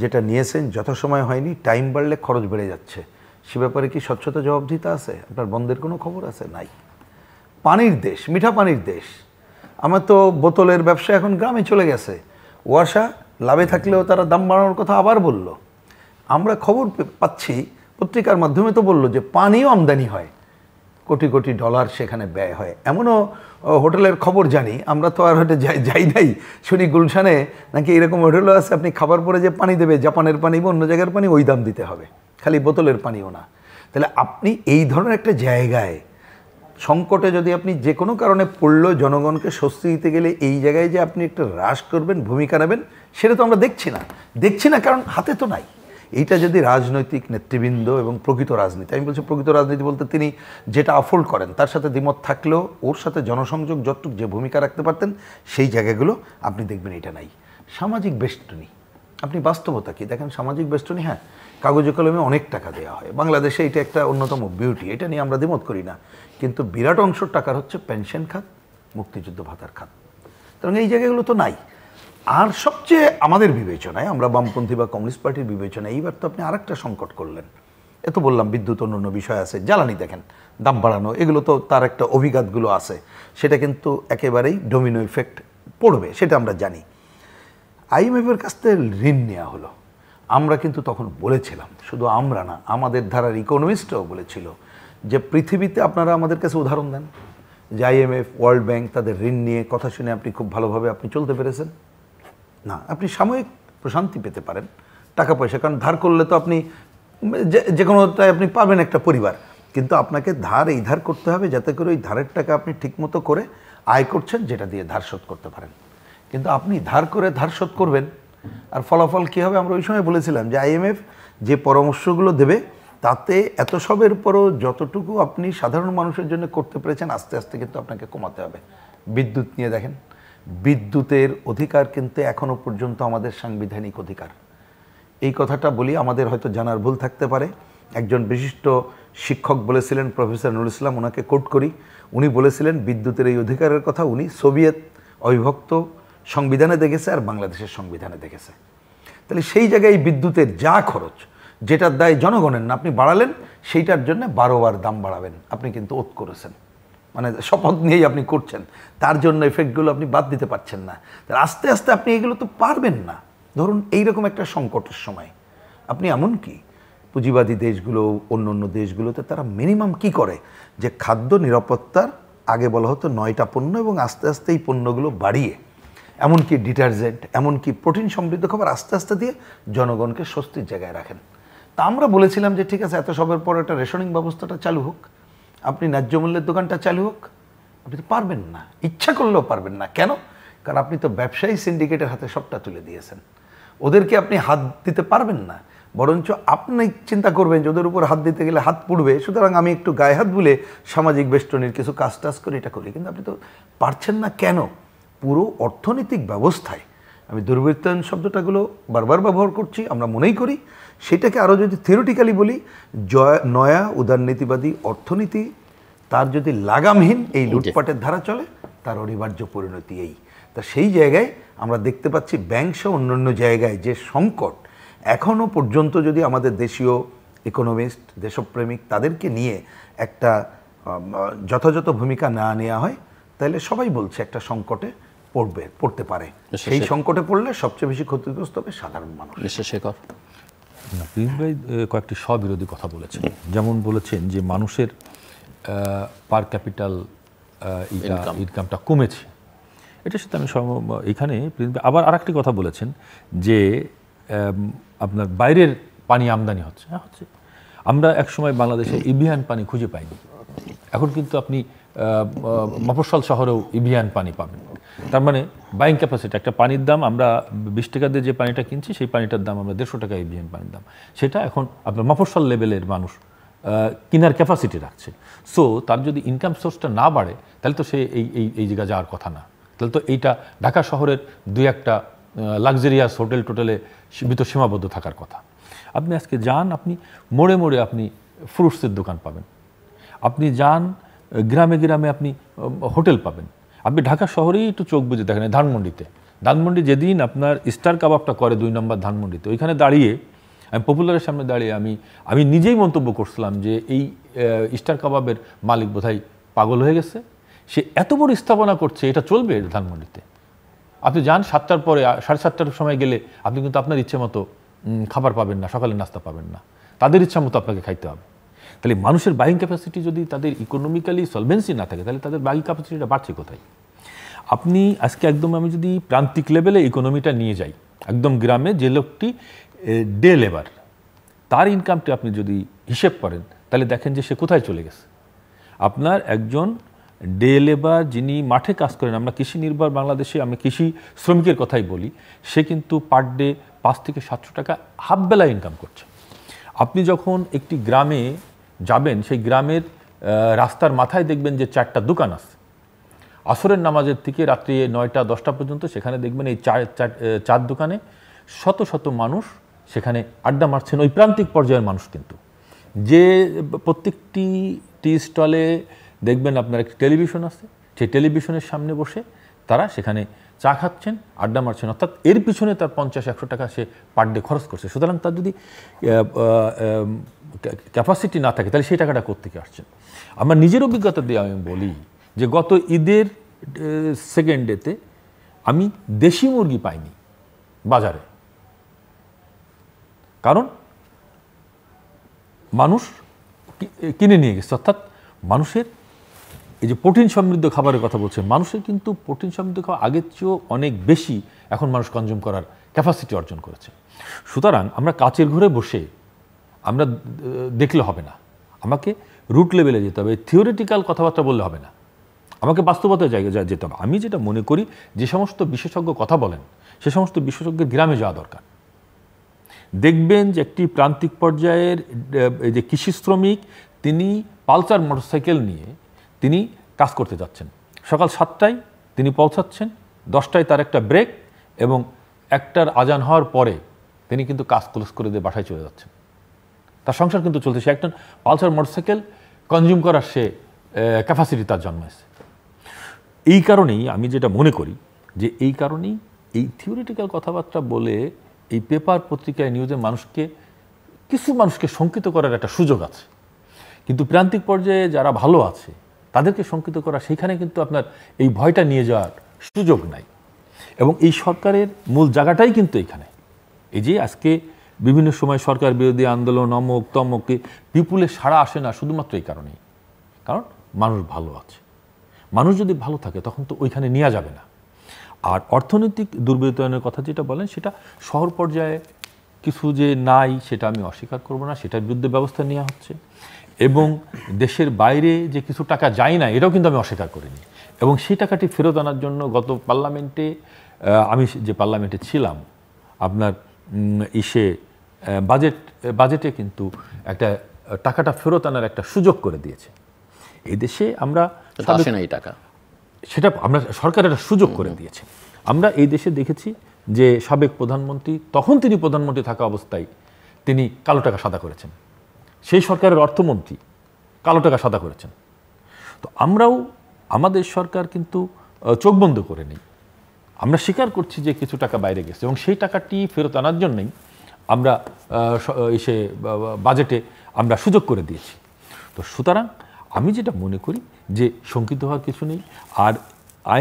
যেটা নিয়েছেন যথাসময় হয়নি, টাইম বাড়লে খরচ বেড়ে যাচ্ছে, সে ব্যাপারে কি স্বচ্ছতা জবাবদিহিতা আছে? আপনার বন্ধের কোনো খবর আছে? নাই। পানির দেশ, মিঠা পানির দেশ। আমার তো বোতলের ব্যবসা এখন গ্রামে চলে গেছে। ওয়াসা লাভে থাকলেও তারা দাম বাড়ানোর কথা আবার বলল। আমরা খবর পাচ্ছি, পত্রিকার মাধ্যমে তো বললো যে পানিও আমদানি হয়, কোটি কোটি ডলার সেখানে ব্যয় হয়। এমনও হোটেলের খবর জানি, আমরা তো আর হয়তো যাই নাই, শুনি গুলশানে নাকি এরকম হোটেলও আছে, আপনি খাবার পরে যে পানি দেবে, জাপানের পানি বা অন্য জায়গার পানি, ওই দাম দিতে হবে, খালি বোতলের পানিও না। তাহলে আপনি এই ধরনের একটা জায়গায় সংকটে যদি আপনি যে কোনো কারণে পড়লেও জনগণকে স্বস্তি দিতে গেলে এই জায়গায় যে আপনি একটা হ্রাস করবেন, ভূমিকা নেবেন, সেটা তো আমরা দেখছি না, কারণ হাতে তো নাই। এইটা যদি রাজনৈতিক নেতৃবৃন্দ এবং প্রকৃত রাজনীতি, আমি বলছি প্রকৃত রাজনীতি বলতে তিনি যেটা আফোল্ড করেন তার সাথে দ্বিমত থাকলেও ওর সাথে জনসংযোগ যতটুকু যে ভূমিকা রাখতে পারতেন, সেই জায়গাগুলো আপনি দেখবেন এটা নাই। সামাজিক বেষ্টনী, আপনি বাস্তবতা কি দেখেন? সামাজিক বেষ্টনী, হ্যাঁ, কাগজে কলমে অনেক টাকা দেওয়া হয়, বাংলাদেশে এটা একটা অন্যতম বিউটি, এটা নিয়ে আমরা দ্বিমত করি না। কিন্তু বিরাট অংশ টাকার হচ্ছে পেনশন খাত, মুক্তিযুদ্ধ ভাতার খাত, কারণ এই জায়গাগুলো তো নাই। আর সবচেয়ে আমাদের বিবেচনায়, আমরা বামপন্থী বা কমিউনিস্ট পার্টির বিবেচনায়, এইবার তো আপনি আরেকটা সংকট করলেন। এত বললাম বিদ্যুৎ, অন্য বিষয় আছে, জ্বালানি দেখেন দাম বাড়ানো, এগুলো তো তার একটা অভিঘাতগুলো আছে, সেটা কিন্তু একেবারেই ডোমিনো ইফেক্ট পড়বে, সেটা আমরা জানি। আইএমএফের কাছ থেকে ঋণ নেওয়া হলো, আমরা কিন্তু তখন বলেছিলাম, শুধু আমরা না, আমাদের ধারার ইকোনমিস্টরাও বলেছিল যে পৃথিবীতে আপনারা আমাদের কাছে উদাহরণ দেন যে আইএমএফ, ওয়ার্ল্ড ব্যাংক তাদের ঋণ নিয়ে কথা শুনে আপনি খুব ভালোভাবে আপনি চলতে পেরেছেন না। আপনি সাময়িক প্রশান্তি পেতে পারেন টাকা পয়সা, কারণ ধার করলে তো আপনি যে কোনোটাই আপনি পাবেন একটা পরিবার, কিন্তু আপনাকে এই ধার করতে হবে যাতে করে ওই ধারের টাকা আপনি ঠিকমতো করে আয় করছেন, যেটা দিয়ে ধার শোধ করতে পারেন। কিন্তু আপনি ধার করে ধার শোধ করবেন, আর ফলাফল কী হবে? আমরা ওই সময় বলেছিলাম যে আইএমএফ যে পরামর্শগুলো দেবে তাতে এত সবের পরও যতটুকু আপনি সাধারণ মানুষের জন্য করতে পেরেছেন, আস্তে আস্তে কিন্তু আপনাকে কমাতে হবে। বিদ্যুৎ নিয়ে দেখেন, বিদ্যুতের অধিকার কিন্তু এখনও পর্যন্ত আমাদের সাংবিধানিক অধিকার। এই কথাটা বলি, আমাদের হয়তো জানার ভুল থাকতে পারে। একজন বিশিষ্ট শিক্ষক বলেছিলেন, প্রফেসর নুরুল ইসলাম, ওনাকে কোট করি, উনি বলেছিলেন বিদ্যুতের এই অধিকারের কথা উনি সোভিয়েত অবিভক্ত সংবিধানে দেখেছে আর বাংলাদেশের সংবিধানে দেখেছে। তাহলে সেই জায়গায় এই বিদ্যুতের যা খরচ, যেটার দায় জনগণের না, আপনি বাড়ালেন, সেইটার জন্য 12 বার দাম বাড়াবেন, আপনি কিন্তু ওত করেছেন, মানে শপথ নিয়েই আপনি করছেন, তার জন্য এফেক্টগুলো আপনি বাদ দিতে পারছেন না। তাহলে আস্তে আস্তে আপনি এগুলো তো পারবেন না। ধরুন এইরকম একটা সংকটের সময় আপনি এমনকি পুঁজিবাদী দেশগুলো, অন্য দেশগুলোতে তারা মিনিমাম কি করে, যে খাদ্য নিরাপত্তার আগে বলা হতো 9টা পণ্য, এবং আস্তে আস্তে এই পণ্যগুলো বাড়িয়ে এমনকি ডিটারজেন্ট, এমনকি প্রোটিন সমৃদ্ধ খাবার আস্তে আস্তে দিয়ে জনগণকে স্বস্তির জায়গায় রাখেন। তা আমরা বলেছিলাম যে ঠিক আছে, এত সবের পর একটা রেশনিং ব্যবস্থাটা চালু হোক, আপনি ন্যায্য মূল্যের দোকানটা চালু হোক। আপনি তো পারবেন না, ইচ্ছা করলেও পারবেন না। কেন? কারণ আপনি তো ব্যবসায়ী সিন্ডিকেটের হাতে সবটা তুলে দিয়েছেন, ওদেরকে আপনি হাত দিতে পারবেন না, বরঞ্চ আপনি চিন্তা করবেন যে ওদের উপর হাত দিতে গেলে হাত পুড়বে, সুতরাং আমি একটু গায়ে হাত বুলে সামাজিক বেষ্টনীর কিছু কাজ করে এটা করি। কিন্তু আপনি তো পারছেন না। কেন? পুরো অর্থনৈতিক ব্যবস্থায়, আমি দুর্বৃত্তায়ন শব্দটাগুলো বারবার ব্যবহার করছি, আমরা মনেই করি সেটাকে আরও যদি থিওরিটিক্যালি বলি, নয়া উদারনীতিবাদী অর্থনীতি, তার যদি লাগামহীন এই লুটপাটের ধারা চলে, তার অনিবার্য পরিণতি এই। তা সেই জায়গায় আমরা দেখতে পাচ্ছি ব্যাংক সহ অন্যান্য জায়গায় যে সংকট, এখনও পর্যন্ত যদি আমাদের দেশীয় ইকোনমিস্ট, দেশপ্রেমিক তাদেরকে নিয়ে একটা যথাযথ ভূমিকা না নেওয়া হয়, তাহলে সবাই বলছে একটা সংকটে পড়তে পারে। সেই সংকটে পড়লে সবচেয়ে বেশি ক্ষতিগ্রস্ত হবে সাধারণ মানুষ। প্রিন্স ভাই কয়েকটি স্ববিরোধী কথা বলেছেন। যেমন বলেছেন যে মানুষের পার ক্যাপিটাল ইনকামটা কমেছে, এটার সাথে আমি এখানে আবার আরেকটি কথা বলেছেন যে আপনার বাইরের পানি আমদানি হচ্ছে। আমরা একসময় বাংলাদেশে ইভিয়ান পানি খুঁজে পাইনি, এখন কিন্তু আপনি মফস্বল শহরেও ইভিয়ান পানি পাবেন। তার মানে বাইং ক্যাপাসিটি, একটা পানির দাম আমরা 20 টাকা দিয়ে যে পানিটা কিনছি, সেই পানিটার দাম আমরা 150 টাকা ইভিয়ান পানির দাম, সেটা এখন আপনার মফস্বল লেভেলের মানুষ কেনার ক্যাপাসিটি রাখছে। সো তার যদি ইনকাম সোর্সটা না বাড়ে, তাহলে তো সে এই জায়গায় যাওয়ার কথা না। তাহলে তো এইটা ঢাকা শহরের 2-1টা লাক্সারিয়াস হোটেলে ভিতর সীমাবদ্ধ থাকার কথা। আপনি আজকে যান, আপনি মোড়ে মোড়ে আপনি ফ্রুটসের দোকান পাবেন, আপনি যান গ্রামে গ্রামে আপনি হোটেল পাবেন। আপনি ঢাকা শহরেই একটু চোখ বুঝে দেখেন, ধানমন্ডি যেদিন আপনার স্টার কাবাবটা করে 2 নম্বর ধানমন্ডিতে, ওইখানে দাঁড়িয়ে আমি পপুলারের সামনে দাঁড়িয়ে আমি নিজেই মন্তব্য করছিলাম যে এই স্টার কাবাবের মালিক বোধহয় পাগল হয়ে গেছে, সে এত বড় স্থাপনা করছে, এটা চলবে ধানমন্ডিতে? আপনি যান 7টার পরে, 7:30টার সময় গেলে আপনি কিন্তু আপনার ইচ্ছে মতো খাবার পাবেন না, সকালের নাস্তা পাবেন না, তাদের ইচ্ছা মতো আপনাকে খাইতে হবে। তাহলে মানুষের বাইং ক্যাপাসিটি যদি তাদের ইকোনমিক্যালি সলভেন্সি না থাকে, তাহলে তাদের বাইং ক্যাপাসিটিটা বাড়ছে কোথায়? আপনি আজকে একদম, আমি যদি প্রান্তিক লেভেলে ইকোনমিটা নিয়ে যাই, একদম গ্রামে যে লোকটি ডে লেবার, তার ইনকামটি আপনি যদি হিসেব করেন, তাহলে দেখেন যে সে কোথায় চলে গেছে। আপনার একজন ডে লেবার যিনি মাঠে কাজ করেন, আমরা কৃষি নির্ভর বাংলাদেশে আমি কৃষি শ্রমিকের কথাই বলি, সে কিন্তু পার ডে 5 থেকে 700 টাকা হাফ বেলা ইনকাম করছে। আপনি যখন একটি গ্রামে যাবেন, সেই গ্রামের রাস্তার মাথায় দেখবেন যে 4টা দোকান আছে। আসরের নামাজের থেকে রাত্রি 9টা 10টা পর্যন্ত সেখানে দেখবেন এই চার দোকানে শত শত মানুষ সেখানে আড্ডা মারছেন, ওই প্রান্তিক পর্যায়ের মানুষ। কিন্তু যে প্রত্যেকটি টি স্টলে দেখবেন আপনার একটি টেলিভিশন আছে, সেই টেলিভিশনের সামনে বসে তারা সেখানে চা খাচ্ছেন, আড্ডা মারছেন, অর্থাৎ এর পিছনে তার 50-100 টাকা সে পার ডে খরচ করছে। সুতরাং তার যদি ক্যাপাসিটি না থাকে, তাহলে সেই টাকাটা কোত্থেকে আসছেন? আমার নিজের অভিজ্ঞতা দিয়ে আমি বলি যে গত ঈদের সেকেন্ড ডেতে আমি দেশি মুরগি পাইনি বাজারে, কারণ মানুষ কিনে নিয়ে গেছে। অর্থাৎ মানুষের এই যে প্রোটিন সমৃদ্ধ খাবারের কথা বলছেন, মানুষের কিন্তু প্রোটিন সমৃদ্ধ খাবার আগের চেয়েও অনেক বেশি এখন মানুষ কনজিউম করার ক্যাপাসিটি অর্জন করেছে। সুতরাং আমরা কাচের ঘরে বসে আমরা দেখলে হবে না, আমাকে রুট লেভেলে যেতে হবে, থিওরিটিক্যাল কথাবার্তা বললে হবে না, আমাকে বাস্তবতার জায়গায় যেতে হবে। আমি যেটা মনে করি, যে সমস্ত বিশেষজ্ঞ কথা বলেন, সে সমস্ত বিশেষজ্ঞের গ্রামে যাওয়া দরকার। দেখবেন যে একটি প্রান্তিক পর্যায়ের যে কৃষি শ্রমিক, তিনি পালসার মোটরসাইকেল নিয়ে তিনি কাজ করতে যাচ্ছেন, সকাল 7টায় তিনি পৌঁছাচ্ছেন, 10টায় তার একটা ব্রেক, এবং 1টার আজান হওয়ার পরে তিনি কিন্তু কাজ ক্লোজ করে দিয়ে বাসায় চলে যাচ্ছেন। তার সংসার কিন্তু চলছে, সে একটা পালসার মোটরসাইকেল কনজিউম করার সে ক্যাপাসিটি তার জন্মাইছে। এই কারণেই আমি যেটা মনে করি যে এই কারণেই এই থিওরিটিক্যাল কথাবার্তা বলে এই পেপার পত্রিকায় নিউজে কিছু মানুষকে শঙ্কিত করার একটা সুযোগ আছে, কিন্তু প্রান্তিক পর্যায়ে যারা ভালো আছে তাদেরকে শঙ্কিত করা, সেখানে কিন্তু আপনার এই ভয়টা নিয়ে যাওয়ার সুযোগ নাই। এবং এই সরকারের মূল জায়গাটাই কিন্তু এখানে, এই যে আজকে বিভিন্ন সময় সরকার বিরোধী আন্দোলন, অমুক তমুক, পিপুলের সাড়া আসে না শুধুমাত্র এই কারণেই, কারণ মানুষ ভালো আছে। মানুষ যদি ভালো থাকে তখন তো ওইখানে নেওয়া যাবে না। আর অর্থনৈতিক দুর্বৃত্তায়নের কথা যেটা বলেন, সেটা শহর পর্যায়ে কিছু যে নাই সেটা আমি অস্বীকার করব না, সেটার বিরুদ্ধে ব্যবস্থা নেওয়া হচ্ছে। এবং দেশের বাইরে যে কিছু টাকা যায় না, এটাও কিন্তু আমি অস্বীকার করিনি। এবং সেই টাকাটি ফেরত আনার জন্য গত পার্লামেন্টে, আমি যে পার্লামেন্টে ছিলাম, আপনার বাজেটে কিন্তু একটা টাকাটা ফেরত আনার একটা সুযোগ করে দিয়েছে। এই দেশে আমরা এই টাকা, সেটা আমরা সরকার একটা সুযোগ করে দিয়েছে। আমরা এই দেশে দেখেছি যে সাবেক প্রধানমন্ত্রী, তখন তিনি প্রধানমন্ত্রী থাকা অবস্থায় তিনি কালো টাকা সাদা করেছেন, সেই সরকারের অর্থমন্ত্রী কালো টাকা সাদা করেছেন। তো আমরাও, আমাদের সরকার কিন্তু চোখ বন্ধ করে নেই, আমরা স্বীকার করছি যে কিছু টাকা বাইরে গেছে, এবং সেই টাকাটি ফেরত আনার জন্যই আমরা বাজেটে আমরা সুযোগ করে দিয়েছি। তো সুতরাং আমি যেটা মনে করি যে শঙ্কিত হওয়ার কিছু নেই। আর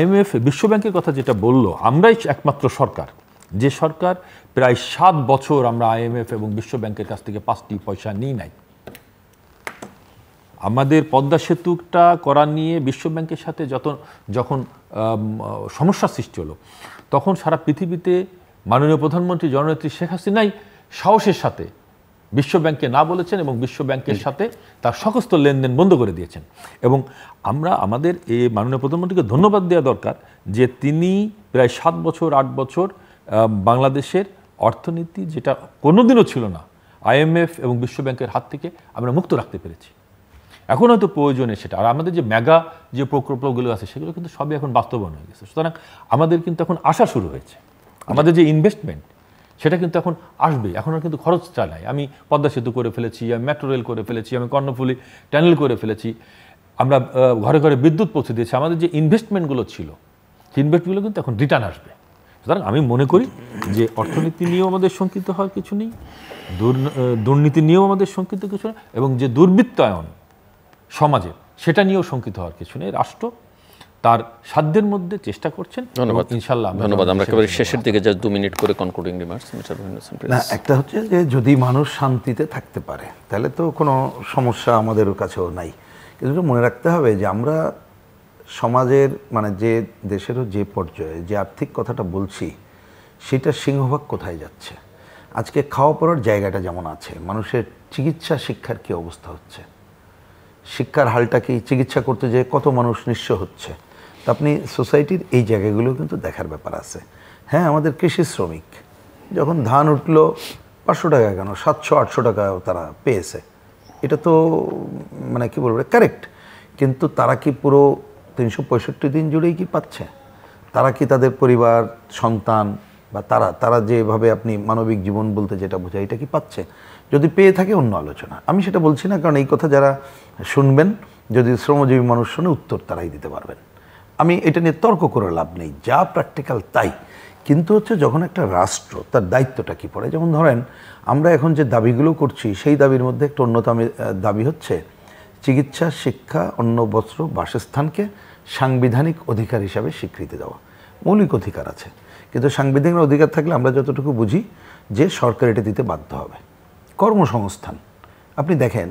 IMF, বিশ্বব্যাংকের কথা যেটা বললো, আমরাই একমাত্র সরকার, যে সরকার প্রায় 7 বছর আমরা IMF এবং বিশ্বব্যাংকের কাছ থেকে 5টি পয়সা নিই নাই। আমাদের পদ্মা সেতুটা করা নিয়ে বিশ্বব্যাংকের সাথে যখন সমস্যা সৃষ্টি হলো, তখন সারা পৃথিবীতে মাননীয় প্রধানমন্ত্রী জননেত্রী শেখ হাসিনাই সাহসের সাথে বিশ্বব্যাংকে না বলেছেন, এবং বিশ্বব্যাংকের সাথে তার সমস্ত লেনদেন বন্ধ করে দিয়েছেন। এবং আমরা আমাদের এই মাননীয় প্রধানমন্ত্রীকে ধন্যবাদ দেওয়া দরকার যে তিনি প্রায় 7 বছর 8 বছর বাংলাদেশের অর্থনীতি, যেটা কোনোদিনও ছিল না, IMF এবং বিশ্বব্যাংকের হাত থেকে আমরা মুক্ত রাখতে পেরেছি। এখন হয়তো প্রয়োজনে সেটা, আর আমাদের যে মেগা যে প্রকল্পগুলো আছে সেগুলো কিন্তু সবই এখন বাস্তবায়ন হয়ে গেছে। সুতরাং আমাদের কিন্তু এখন আশা শুরু হয়েছে, আমাদের যে ইনভেস্টমেন্ট সেটা কিন্তু এখন আসবে, এখন আর কিন্তু খরচটা নাই। আমি পদ্মা সেতু করে ফেলেছি, আমি মেট্রো রেল করে ফেলেছি, আমি কর্ণফুলী টানেল করে ফেলেছি, আমরা ঘরে ঘরে বিদ্যুৎ পৌঁছে দিয়েছি। আমাদের যে ইনভেস্টমেন্টগুলো ছিল, সেই ইনভেস্টমেন্টগুলো কিন্তু এখন রিটার্ন আসবে। সুতরাং আমি মনে করি যে অর্থনীতি নিয়েও আমাদের শঙ্কিত হওয়ার কিছু নেই, দুর্নীতি নিয়েও আমাদের শঙ্কিত কিছু নেই, এবং যে দুর্বৃত্তায়ন সমাজে সেটা নিয়েও শঙ্কিত হওয়ার কিছু নেই। রাষ্ট্র তার সাধ্যের মধ্যে চেষ্টা করছেন। ধন্যবাদ, ইনশাআল্লাহ। ধন্যবাদ। আমরা একেবারে শেষের দিকে জাস্ট 2 মিনিট করে concluding remarks mister Rahim Hossain please. না, একটা হচ্ছে যে যদি মানুষ শান্তিতে থাকতে পারে তাহলে তো কোনো সমস্যা আমাদের কাছেও নাই, কিন্তু মনে রাখতে হবে যে আমরা সমাজের মানে যে দেশেরও যে পর্যায়ে যে আর্থিক কথাটা বলছি সেটা সিংহভাগ কোথায় যাচ্ছে। আজকে খাওয়া পড়ার জায়গাটা যেমন আছে, মানুষের চিকিৎসা শিক্ষার কী অবস্থা হচ্ছে, শিক্ষার হালটা কি, চিকিৎসা করতে যেয়ে কত মানুষ নিঃস্ব হচ্ছে। তা আপনি সোসাইটির এই জায়গাগুলো কিন্তু দেখার ব্যাপার আছে। হ্যাঁ, আমাদের কৃষি শ্রমিক যখন ধান উঠলো 500 টাকা কেন 700-800 টাকা তারা পেয়েছে, এটা তো মানে কি বলবো কারেক্ট, কিন্তু তারা কি পুরো 365 দিন জুড়েই কি পাচ্ছে? তারা কি তাদের পরিবার সন্তান বা তারা যেভাবে আপনি মানবিক জীবন বলতে যেটা বোঝায় এটা কি পাচ্ছে? যদি পেয়ে থাকে অন্য আলোচনা, আমি সেটা বলছি না, কারণ এই কথা যারা শুনবেন যদি শ্রমজীবী মানুষ শুনে উত্তর তারাই দিতে পারবেন। আমি এটা নিয়ে তর্ক করে লাভ নেই, যা প্র্যাকটিক্যাল তাই। কিন্তু হচ্ছে যখন একটা রাষ্ট্র তার দায়িত্বটা কী পড়ে, যেমন ধরেন আমরা এখন যে দাবিগুলো করছি সেই দাবির মধ্যে একটা অন্যতম দাবি হচ্ছে চিকিৎসা, শিক্ষা, অন্ন, বস্ত্র, বাসস্থানকে সাংবিধানিক অধিকার হিসাবে স্বীকৃতি দেওয়া। মৌলিক অধিকার আছে, কিন্তু সাংবিধানিক অধিকার থাকলে আমরা যতটুকু বুঝি যে সরকার এটা দিতে বাধ্য হবে। কর্মসংস্থান আপনি দেখেন,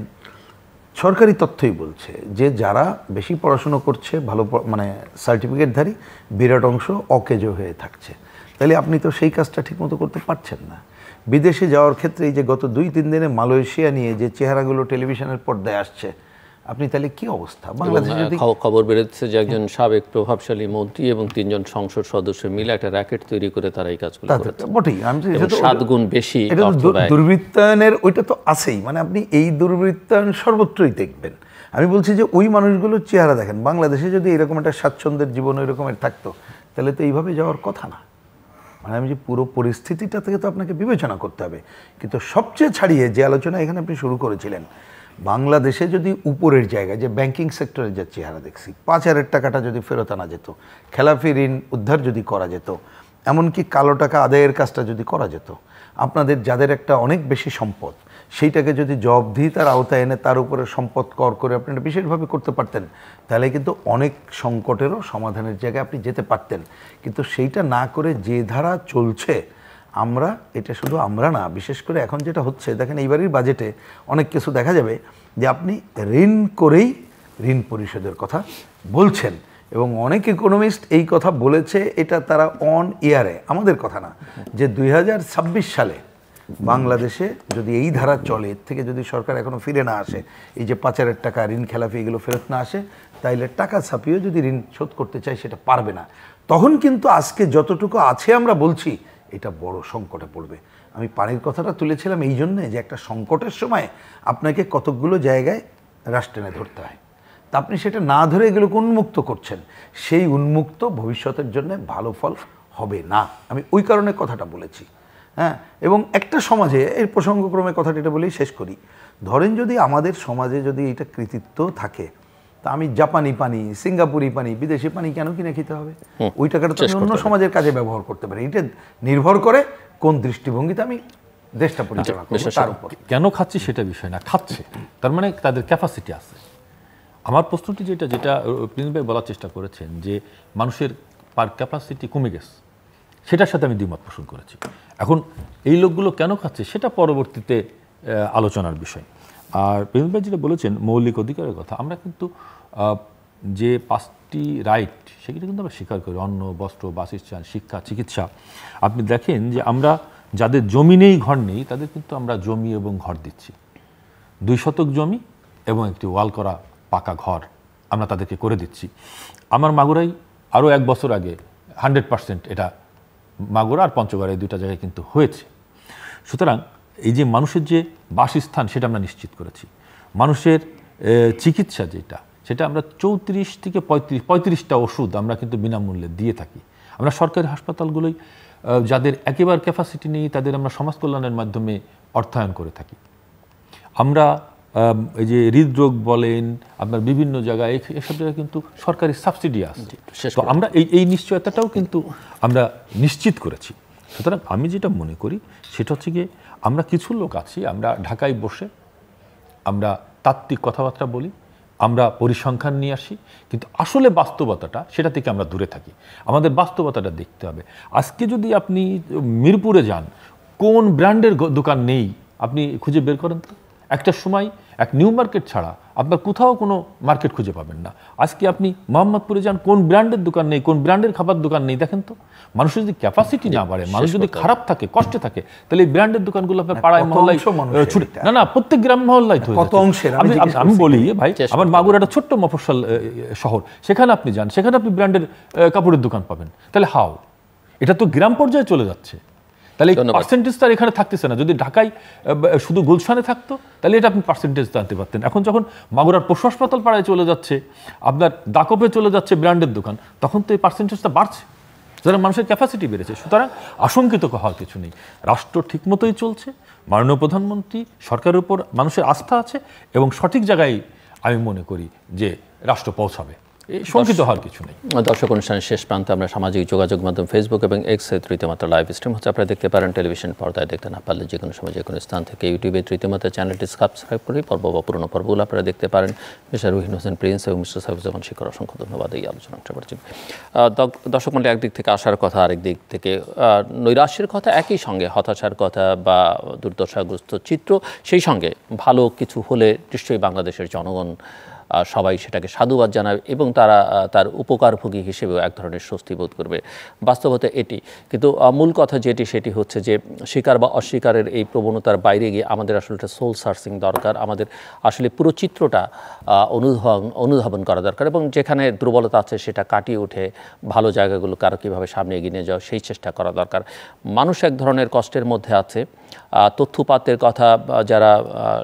সরকারি তথ্যই বলছে যে যারা বেশি পড়াশুনো করছে, ভালো মানে সার্টিফিকেটধারী, বিরাট অংশ অকেজো হয়ে থাকছে। তাহলে আপনি তো সেই কাজটা ঠিকমতো করতে পারছেন না। বিদেশে যাওয়ার ক্ষেত্রে এই যে গত 2-3 দিনে মালয়েশিয়া নিয়ে যে চেহারাগুলো টেলিভিশনের পর্দায় আসছে, আপনি তাহলে কি অবস্থা? বাংলাদেশে যদি খবর বেরোচ্ছে যে একজন সাবেক প্রভাবশালী মন্ত্রী এবং 3 জন সংসদ সদস্য মিলে একটা র্যাকেট তৈরি করে তারা এই কাজগুলো করেছে। বটেই, আমি 7 গুণ বেশি দুর্বৃত্তায়নের ওইটা তো আছেই, মানে আপনি এই দুর্বৃত্তায়ন সর্বত্রই দেখবেন। আমি বলছি যে ওই মানুষগুলোর চেহারা দেখেন, বাংলাদেশে যদি এরকম একটা স্বাচ্ছন্দ্যের জীবন ওই রকমের থাকতো তাহলে তো এইভাবে যাওয়ার কথা না। মানে আমি যে পুরো পরিস্থিতিটা থেকে তো আপনাকে বিবেচনা করতে হবে। কিন্তু সবচেয়ে ছাড়িয়ে যে আলোচনা এখানে আপনি শুরু করেছিলেন, বাংলাদেশে যদি উপরের জায়গায় যে ব্যাংকিং সেক্টরের যে চেহারা দেখছি, 5,000 টাকাটা যদি ফেরত আনা যেত, খেলাফি ঋণ উদ্ধার যদি করা যেত, এমনকি কালো টাকা আদায়ের কাজটা যদি করা যেত, আপনাদের যাদের একটা অনেক বেশি সম্পদ সেইটাকে যদি জবাবদিহিতার আওতায় এনে তার উপরে সম্পদ কর করে আপনারা বিশেষভাবে করতে পারতেন, তাহলে কিন্তু অনেক সংকটেরও সমাধানের জায়গায় আপনি যেতে পারতেন। কিন্তু সেইটা না করে যে ধারা চলছে, আমরা এটা শুধু আমরা না, বিশেষ করে এখন যেটা হচ্ছে দেখেন এইবারের বাজেটে অনেক কিছু দেখা যাবে যে আপনি ঋণ করেই ঋণ পরিশোধের কথা বলছেন, এবং অনেক ইকোনমিস্ট এই কথা বলেছে, এটা তারা অন ইয়ারে, আমাদের কথা না, যে 2026 সালে বাংলাদেশে যদি এই ধারা চলে, এর থেকে যদি সরকার এখনো ফিরে না আসে, এই যে 5,000 টাকা ঋণ খেলাফি এগুলো ফেরত না আসে, তাইলে টাকা ছাপিয়েও যদি ঋণ শোধ করতে চাই সেটা পারবে না। তখন কিন্তু আজকে যতটুকু আছে আমরা বলছি এটা বড় সংকটে পড়বে। আমি পানির কথাটা তুলেছিলাম এই জন্যে যে একটা সংকটের সময় আপনাকে কতকগুলো জায়গায় রাশ টেনে ধরতে হয়, তা আপনি সেটা না ধরে এগুলোকে উন্মুক্ত করছেন, সেই উন্মুক্ত ভবিষ্যতের জন্য ভালো ফল হবে না। আমি ওই কারণে কথাটা বলেছি। হ্যাঁ, এবং একটা সমাজে এই প্রসঙ্গক্রমে কথাটা এটা বলেই শেষ করি, ধরেন যদি আমাদের সমাজে যদি এটা কৃতিত্ব থাকে, তা আমি জাপানি পানি, সিঙ্গাপুরি পানি, বিদেশি পানি কেন কিনে খেতে হবে? ওই টাকাটা তো অন্য সমাজের কাজে ব্যবহার করতে পারি। এটা নির্ভর করে কোন দৃষ্টিভঙ্গিতে আমি দেশটা পরিচালনা করব তার উপর। কেন খাচ্ছি সেটা বিষয় না, খাচ্ছে, তার মানে তাদের ক্যাপাসিটি আছে। আমার প্রশ্নটি যেটা প্রিন্স ভাই বলার চেষ্টা করেছেন যে মানুষের পার ক্যাপাসিটি কমে গেছে, সেটার সাথে আমি দ্বিমত পোষণ করেছি। এখন এই লোকগুলো কেন খাচ্ছে সেটা পরবর্তীতে আলোচনার বিষয়। আর প্রিন্স ভাই যেটা বলেছেন মৌলিক অধিকারের কথা, আমরা কিন্তু যে 5টি রাইট সেগুলো কিন্তু আমরা স্বীকার করি, অন্ন, বস্ত্র, বাসস্থান, শিক্ষা, চিকিৎসা। আপনি দেখেন যে আমরা যাদের জমি নেই, ঘর নেই, তাদের কিন্তু আমরা জমি এবং ঘর দিচ্ছি। 2 শতক জমি এবং একটি ওয়াল করা পাকা ঘর আমরা তাদেরকে করে দিচ্ছি। আমার মাগুরায় আরও 1 বছর আগে 100% এটা মাগুরা আর পঞ্চগড় এই 2টা জায়গায় কিন্তু হয়েছে। সুতরাং এই যে মানুষের যে বাসস্থান সেটা আমরা নিশ্চিত করেছি। মানুষের চিকিৎসা যেটা, সেটা আমরা 34 থেকে 35টা ওষুধ আমরা কিন্তু বিনামূল্যে দিয়ে থাকি। আমরা সরকারি হাসপাতালগুলোই যাদের একেবারে ক্যাপাসিটি নেই তাদের আমরা সমাজ কল্যাণের মাধ্যমে অর্থায়ন করে থাকি। আমরা এই যে হৃদরোগ বলেন, আপনার বিভিন্ন জায়গায় এসব জায়গায় কিন্তু সরকারি সাবসিডি আছে। তো আমরা এই নিশ্চয়তাটাও কিন্তু আমরা নিশ্চিত করেছি। সুতরাং আমি যেটা মনে করি সেটা হচ্ছে গিয়ে আমরা কিছু লোক আছি, আমরা ঢাকায় বসে আমরা তাত্ত্বিক কথাবার্তা বলি, আমরা পরিসংখ্যান নিয়ে আসি, কিন্তু আসলে বাস্তবতাটা সেটা থেকে আমরা দূরে থাকি। আমাদের বাস্তবতাটা দেখতে হবে। আজকে যদি আপনি মিরপুরে যান, কোন ব্র্যান্ডের দোকান নেই আপনি খুঁজে বের করেন তো। একটা সময় এক নিউ মার্কেট ছাড়া আপনার কোথাও কোনো মার্কেট খুঁজে পাবেন না। আজকে আপনি মোহাম্মদপুরে যান, কোন ব্র্যান্ডের দোকান নেই, কোন ব্র্যান্ডের খাবার দোকান নেই, দেখেন তো। মানুষের যদি ক্যাপাসিটি না বাড়ে, মানুষ যদি খারাপ থাকে, কষ্টে থাকে, তাহলে এই ব্র্যান্ডের দোকানগুলো আপনার পাড়ায় মহল্লায় ছুটে না, প্রত্যেক গ্রাম মহল্লায় আমি বলি ভাই, আমার মাগুর একটা ছোট্ট মফস্বল শহর, সেখানে আপনি যান, সেখানে আপনি ব্র্যান্ডের কাপড়ের দোকান পাবেন। তাহলে হাও, এটা তো গ্রাম পর্যায়ে চলে যাচ্ছে। তাহলে পার্সেন্টেজ তার এখানে থাকতেছে না। যদি ঢাকায় শুধু গুলশানে থাকতো তাহলে এটা আপনি পার্সেন্টেজ জানতে পারতেন। এখন যখন মাগুরার পশু হাসপাতাল পাড়ায় চলে যাচ্ছে, আপনার দাকপে চলে যাচ্ছে ব্র্যান্ডের দোকান, তখন তো এই পার্সেন্টেজটা বাড়ছে। সুতরাং মানুষের ক্যাপাসিটি বেড়েছে। সুতরাং আশঙ্কিত হওয়ার কিছু নেই। রাষ্ট্র ঠিকমতোই চলছে, মাননীয় প্রধানমন্ত্রী, সরকারের উপর মানুষের আস্থা আছে এবং সঠিক জায়গায় আমি মনে করি যে রাষ্ট্র পৌঁছাবে। শঙ্কিত হওয়ার কিছু নেই। দর্শক, অনুষ্ঠানের শেষ প্রান্তে আমরা সামাজিক যোগাযোগ মাধ্যম ফেসবুক এবং এক্সে তৃতীয় মাত্রা লাইভ স্ট্রিম হচ্ছে, আপনারা দেখতে পারেন। টেলিভিশন পর্দায় দেখতে না পারলে যে কোনো সময় যে কোনো স্থান থেকে ইউটিউবে তৃতীয় মাত্রা চ্যানেলটি সাবস্ক্রাইব করে পর্ব বা পুরোনো পর্বগুলো আপনারা দেখতে পারেন। মিস্টার রুহিন হোসেন প্রিন্স এবং মিস্টার সাইফুজ্জামান শিকর, অসংখ্য ধন্যবাদ এই আলোচনাটা করার জন্য। দর্শক মণ্ডলী, একদিক থেকে আশার কথা, আরেক দিক থেকে নৈরাশ্যের কথা, একই সঙ্গে হতাশার কথা বা দুর্দশাগ্রস্ত চিত্র, সেই সঙ্গে ভালো কিছু হলে নিশ্চয়ই বাংলাদেশের জনগণ সবাই সেটাকে সাধুবাদ জানাবে এবং তারা তার উপকারভোগী হিসেবেও এক ধরনের স্বস্তি বোধ করবে। বাস্তবতা এটি। কিন্তু মূল কথা যেটি, সেটি হচ্ছে যে স্বীকার বা অস্বীকারের এই প্রবণতার বাইরে গিয়ে আমাদের আসলে একটা সোল সার্চিং দরকার। আমাদের আসলে পুরো চিত্রটা অনুধাবন করা দরকার এবং যেখানে দুর্বলতা আছে সেটা কাটিয়ে উঠে ভালো জায়গাগুলো কারো কীভাবে সামনে এগিয়ে নিয়ে যাওয়া, সেই চেষ্টা করা দরকার। মানুষ এক ধরনের কষ্টের মধ্যে আছে। তথ্যপাতের কথা যারা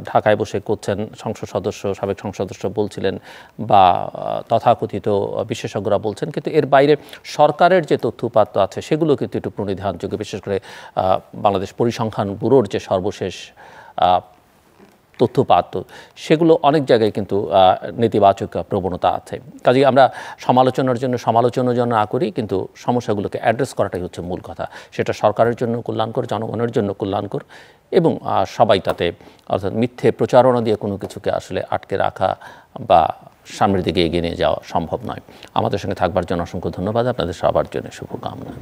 ঢাকায় বসে করছেন, সংসদ সদস্য, সাবেক সংসদ সদস্য বলছিলেন বা তথাকথিত বিশেষজ্ঞরা বলছেন, কিন্তু এর বাইরে সরকারের যে তথ্যপাত আছে সেগুলো কিন্তু একটু প্রণিধানযোগ্য। বিশেষ করে বাংলাদেশ পরিসংখ্যান ব্যুরোর যে সর্বশেষ তথ্যপাত, সেগুলো অনেক জায়গায় কিন্তু নেতিবাচক প্রবণতা আছে। কাজেই আমরা সমালোচনার জন্য না করি, কিন্তু সমস্যাগুলোকে অ্যাড্রেস করাটাই হচ্ছে মূল কথা। সেটা সরকারের জন্য কল্যাণকর, জনগণের জন্য কল্যাণকর এবং সবাই তাতে, অর্থাৎ মিথ্যে প্রচারণা দিয়ে কোনো কিছুকে আসলে আটকে রাখা বা সামনের দিকে এগিয়ে নিয়ে যাওয়া সম্ভব নয়। আমাদের সঙ্গে থাকবার জন্য অসংখ্য ধন্যবাদ। আপনাদের সবার জন্য শুভকামনা।